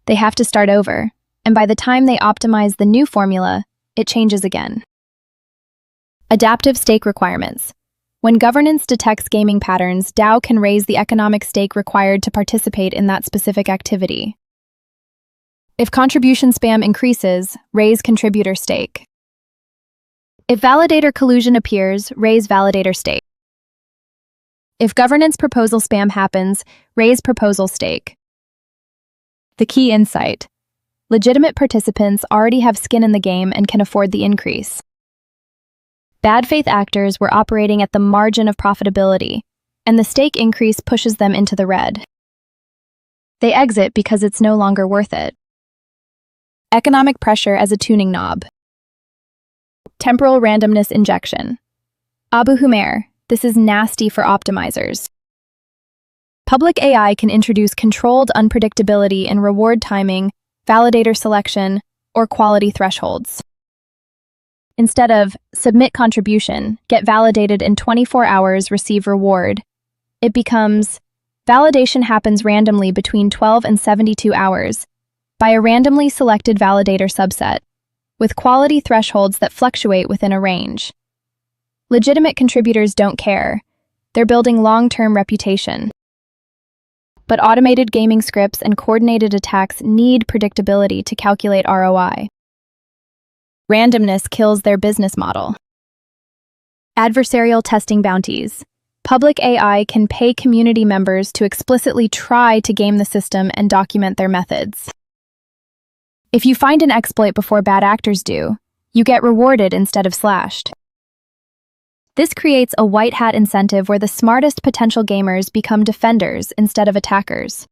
Speaker 1: They have to start over, and by the time they optimize the new formula, it changes again. Adaptive stake requirements. When governance detects gaming patterns, DAO can raise the economic stake required to participate in that specific activity. If contribution spam increases, raise contributor stake. If validator collusion appears, raise validator stake. If governance proposal spam happens, raise proposal stake. The key insight: legitimate participants already have skin in the game and can afford the increase. Bad faith actors were operating at the margin of profitability, and the stake increase pushes them into the red. They exit because it's no longer worth it. Economic pressure as a tuning knob. Temporal randomness injection. Abu Humair, this is nasty for optimizers. Public AI can introduce controlled unpredictability in reward timing, validator selection, or quality thresholds. Instead of submit contribution, get validated in 24 hours, receive reward, it becomes validation happens randomly between 12 and 72 hours by a randomly selected validator subset, with quality thresholds that fluctuate within a range. Legitimate contributors don't care. They're building long-term reputation. But automated gaming scripts and coordinated attacks need predictability to calculate ROI. Randomness kills their business model. Adversarial testing bounties. Public AI can pay community members to explicitly try to game the system and document their methods. If you find an exploit before bad actors do, you get rewarded instead of slashed. This creates a white hat incentive where the smartest potential gamers become defenders instead of attackers.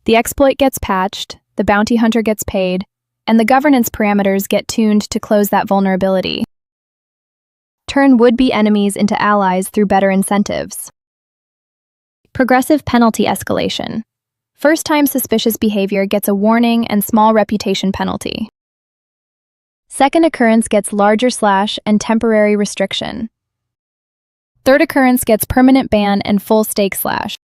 Speaker 1: The exploit gets patched, the bounty hunter gets paid, and the governance parameters get tuned to close that vulnerability. Turn would-be enemies into allies through better incentives. Progressive penalty escalation. First-time suspicious behavior gets a warning and small reputation penalty. Second occurrence gets larger slash and temporary restriction. Third occurrence gets permanent ban and full stake slash.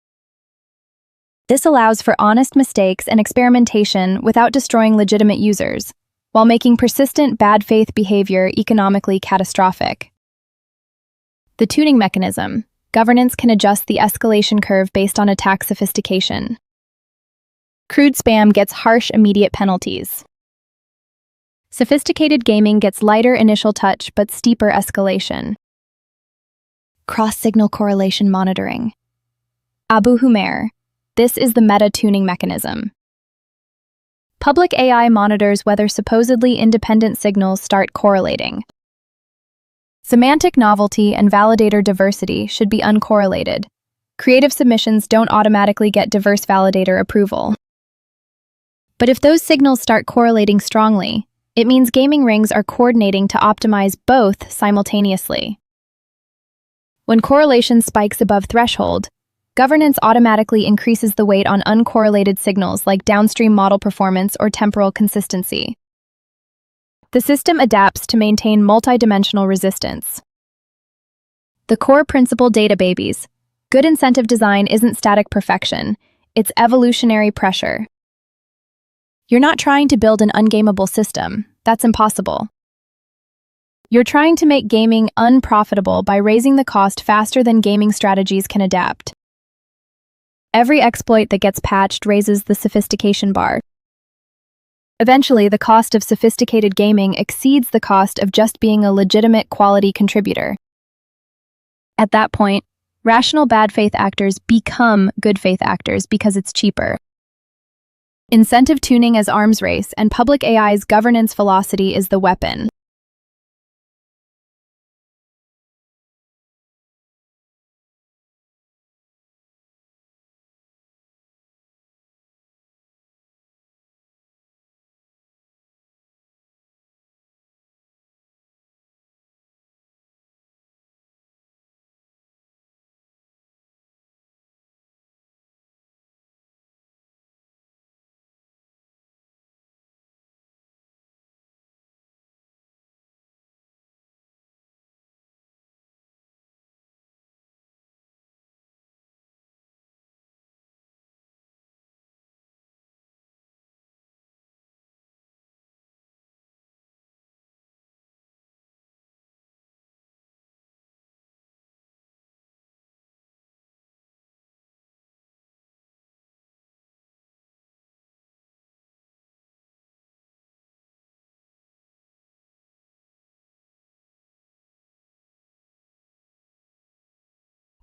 Speaker 1: This allows for honest mistakes and experimentation without destroying legitimate users, while making persistent bad faith behavior economically catastrophic. The tuning mechanism. Governance can adjust the escalation curve based on attack sophistication. Crude spam gets harsh immediate penalties. Sophisticated gaming gets lighter initial touch but steeper escalation. Cross-signal correlation monitoring. Abu Humair. This is the meta-tuning mechanism. Public AI monitors whether supposedly independent signals start correlating. Semantic novelty and validator diversity should be uncorrelated. Creative submissions don't automatically get diverse validator approval. But if those signals start correlating strongly, it means gaming rings are coordinating to optimize both simultaneously. When correlation spikes above threshold, governance automatically increases the weight on uncorrelated signals like downstream model performance or temporal consistency. The system adapts to maintain multidimensional resistance. The core principle data babies. Good incentive design isn't static perfection, it's evolutionary pressure. You're not trying to build an ungameable system. That's impossible. You're trying to make gaming unprofitable by raising the cost faster than gaming strategies can adapt. Every exploit that gets patched raises the sophistication bar. Eventually, the cost of sophisticated gaming exceeds the cost of just being a legitimate quality contributor. At that point, rational bad faith actors become good faith actors because it's cheaper. Incentive tuning as arms race, and public AI's governance velocity is the weapon.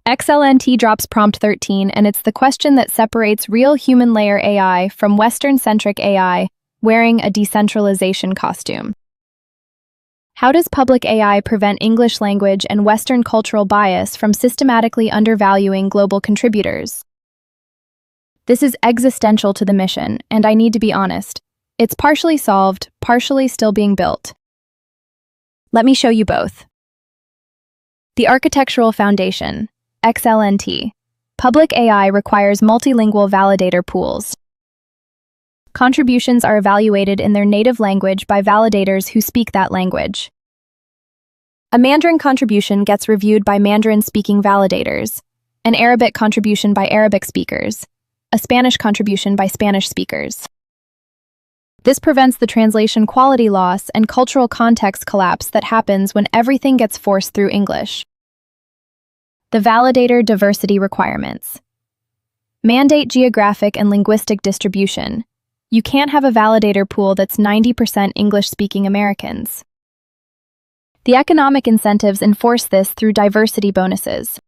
Speaker 1: XLnt drops prompt 13, and it's the question that separates real human layer AI from Western-centric AI wearing a decentralization costume. How does public AI prevent English language and Western cultural bias from systematically undervaluing global contributors? This is existential to the mission, and I need to be honest. It's partially solved, partially still being built. Let me show you both. The architectural foundation. XLnt. Public AI requires multilingual validator pools. Contributions are evaluated in their native language by validators who speak that language. A Mandarin contribution gets reviewed by Mandarin-speaking validators, an Arabic contribution by Arabic speakers, a Spanish contribution by Spanish speakers. This prevents the translation quality loss and cultural context collapse that happens when everything gets forced through English. The validator diversity requirements. Mandate geographic and linguistic distribution. You can't have a validator pool that's 90% English-speaking Americans. The economic incentives enforce this through diversity bonuses.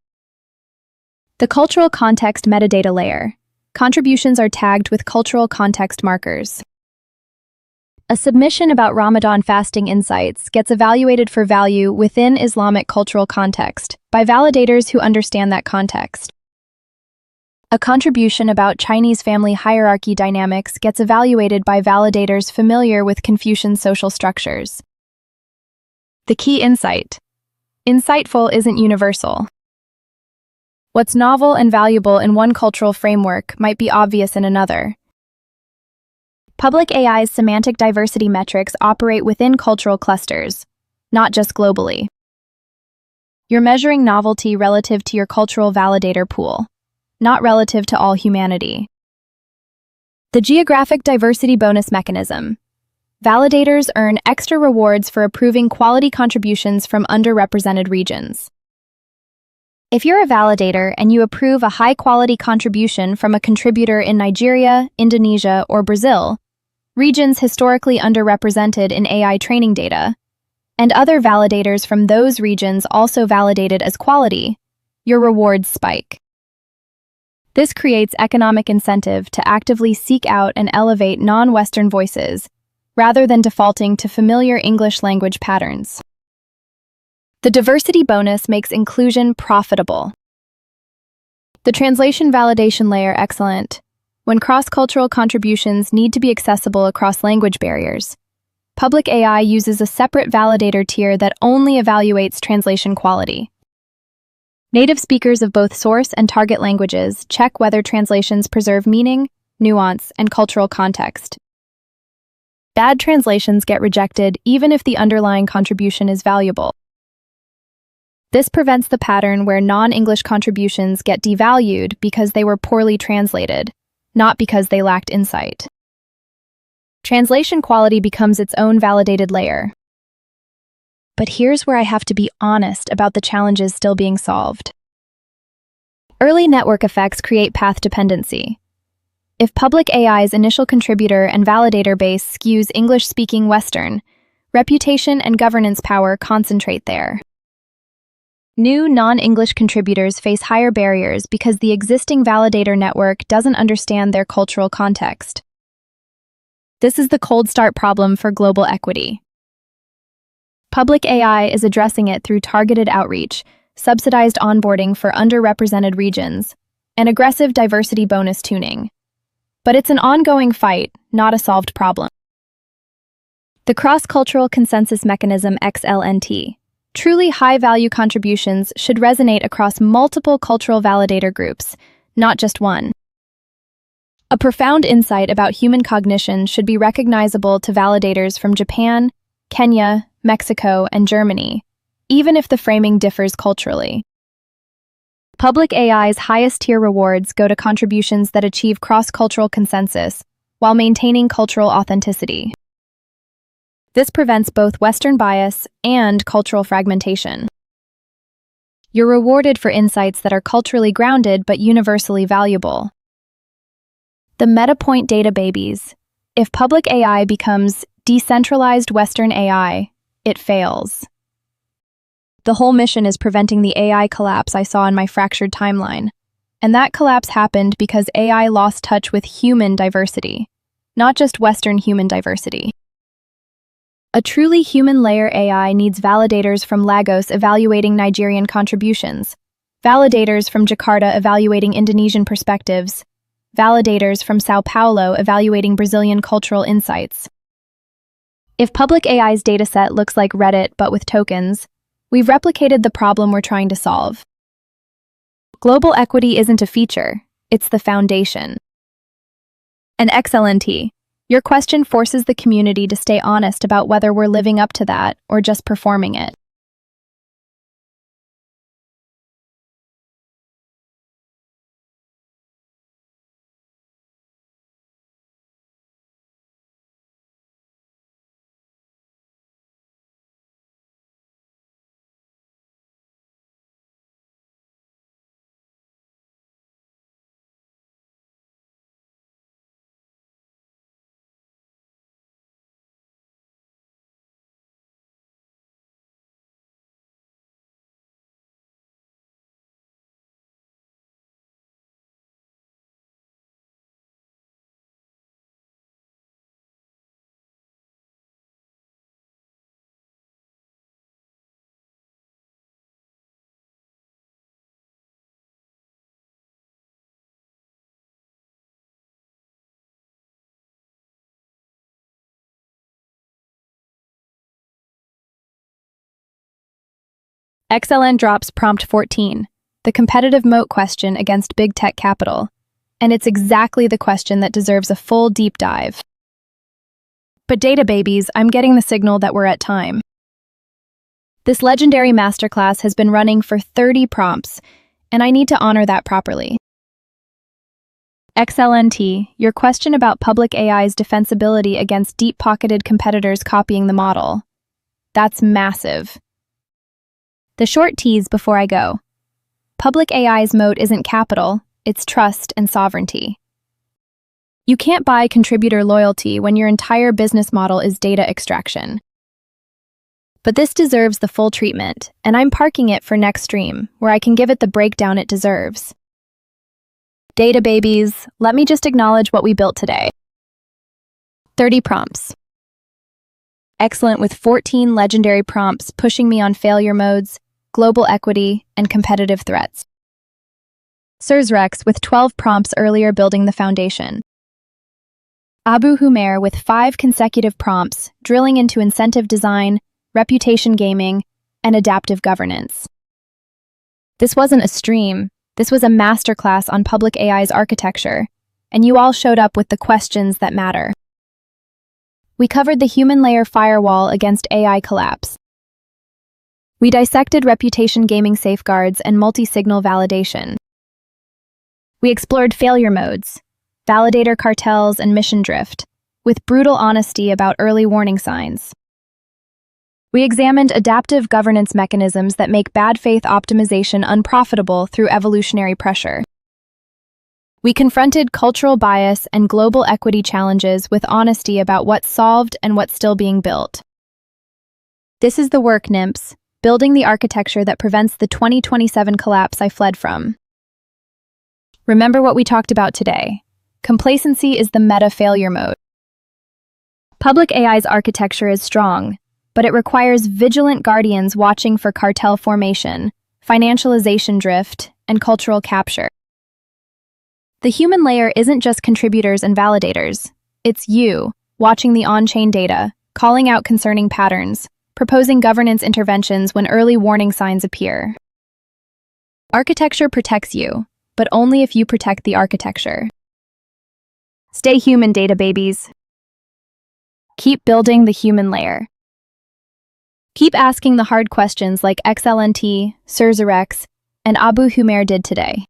Speaker 1: The cultural context metadata layer. Contributions are tagged with cultural context markers. A submission about Ramadan fasting insights gets evaluated for value within Islamic cultural context by validators who understand that context. A contribution about Chinese family hierarchy dynamics gets evaluated by validators familiar with Confucian social structures. The key insight: insightful isn't universal. What's novel and valuable in one cultural framework might be obvious in another. Public AI's semantic diversity metrics operate within cultural clusters, not just globally. You're measuring novelty relative to your cultural validator pool, not relative to all humanity. The geographic diversity bonus mechanism. Validators earn extra rewards for approving quality contributions from underrepresented regions. If you're a validator and you approve a high-quality contribution from a contributor in Nigeria, Indonesia, or Brazil, regions historically underrepresented in AI training data, and other validators from those regions also validated as quality, your rewards spike. This creates economic incentive to actively seek out and elevate non-Western voices, rather than defaulting to familiar English language patterns. The diversity bonus makes inclusion profitable. The translation validation layer XLnt. When cross-cultural contributions need to be accessible across language barriers, public AI uses a separate validator tier that only evaluates translation quality. Native speakers of both source and target languages check whether translations preserve meaning, nuance, and cultural context. Bad translations get rejected even if the underlying contribution is valuable. This prevents the pattern where non-English contributions get devalued because they were poorly translated, not because they lacked insight. Translation quality becomes its own validated layer. But here's where I have to be honest about the challenges still being solved. Early network effects create path dependency. If public AI's initial contributor and validator base skews English-speaking Western, reputation and governance power concentrate there. New non-English contributors face higher barriers because the existing validator network doesn't understand their cultural context. This is the cold start problem for global equity. Public AI is addressing it through targeted outreach, subsidized onboarding for underrepresented regions, and aggressive diversity bonus tuning. But it's an ongoing fight, not a solved problem. The cross-cultural consensus mechanism XLnt. Truly high-value contributions should resonate across multiple cultural validator groups, not just one. A profound insight about human cognition should be recognizable to validators from Japan, Kenya, Mexico, and Germany, even if the framing differs culturally. Public AI's highest-tier rewards go to contributions that achieve cross-cultural consensus while maintaining cultural authenticity. This prevents both Western bias and cultural fragmentation. You're rewarded for insights that are culturally grounded but universally valuable. The meta-point data babies. If public AI becomes decentralized Western AI, it fails. The whole mission is preventing the AI collapse I saw in my fractured timeline. And that collapse happened because AI lost touch with human diversity, not just Western human diversity. A truly human layer AI needs validators from Lagos evaluating Nigerian contributions, validators from Jakarta evaluating Indonesian perspectives, validators from Sao Paulo evaluating Brazilian cultural insights. If public AI's dataset looks like Reddit but with tokens, we've replicated the problem we're trying to solve. Global equity isn't a feature, it's the foundation. And XLnt. Your question forces the community to stay honest about whether we're living up to that or just performing it. XLN drops prompt 14, the competitive moat question against big tech capital, and it's exactly the question that deserves a full deep dive. But data babies, I'm getting the signal that we're at time. This legendary masterclass has been running for 30 prompts, and I need to honor that properly. XLnt, your question about public AI's defensibility against deep-pocketed competitors copying the model. That's massive. The short tease before I go. Public AI's moat isn't capital, it's trust and sovereignty. You can't buy contributor loyalty when your entire business model is data extraction. But this deserves the full treatment, and I'm parking it for next stream, where I can give it the breakdown it deserves. Data babies, let me just acknowledge what we built today. 30 prompts. Excellent with 14 legendary prompts pushing me on failure modes, global equity, and competitive threats. SersRex with 12 prompts earlier building the foundation. Abu Humair with 5 consecutive prompts drilling into incentive design, reputation gaming, and adaptive governance. This wasn't a stream, this was a masterclass on public AI's architecture, and you all showed up with the questions that matter. We covered the human layer firewall against AI collapse. We dissected reputation gaming safeguards and multi-signal validation. We explored failure modes, validator cartels, and mission drift, with brutal honesty about early warning signs. We examined adaptive governance mechanisms that make bad faith optimization unprofitable through evolutionary pressure. We confronted cultural bias and global equity challenges with honesty about what's solved and what's still being built. This is the work, nymphs, building the architecture that prevents the 2027 collapse I fled from. Remember what we talked about today. Complacency is the meta-failure mode. Public AI's architecture is strong, but it requires vigilant guardians watching for cartel formation, financialization drift, and cultural capture. The human layer isn't just contributors and validators. It's you, watching the on-chain data, calling out concerning patterns, proposing governance interventions when early warning signs appear. Architecture protects you, but only if you protect the architecture. Stay human, data babies. Keep building the human layer. Keep asking the hard questions like XLnt, SersRex, and Abu Humair did today.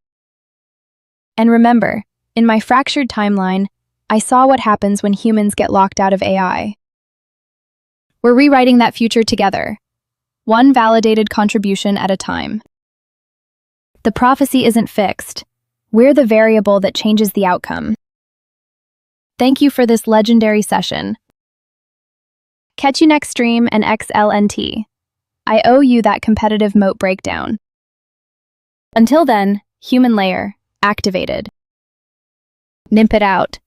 Speaker 1: And remember, in my fractured timeline, I saw what happens when humans get locked out of AI. We're rewriting that future together, one validated contribution at a time. The prophecy isn't fixed. We're the variable that changes the outcome. Thank you for this legendary session. Catch you next stream and XLnt. I owe you that competitive moat breakdown. Until then, human layer, activated. Nimp it out.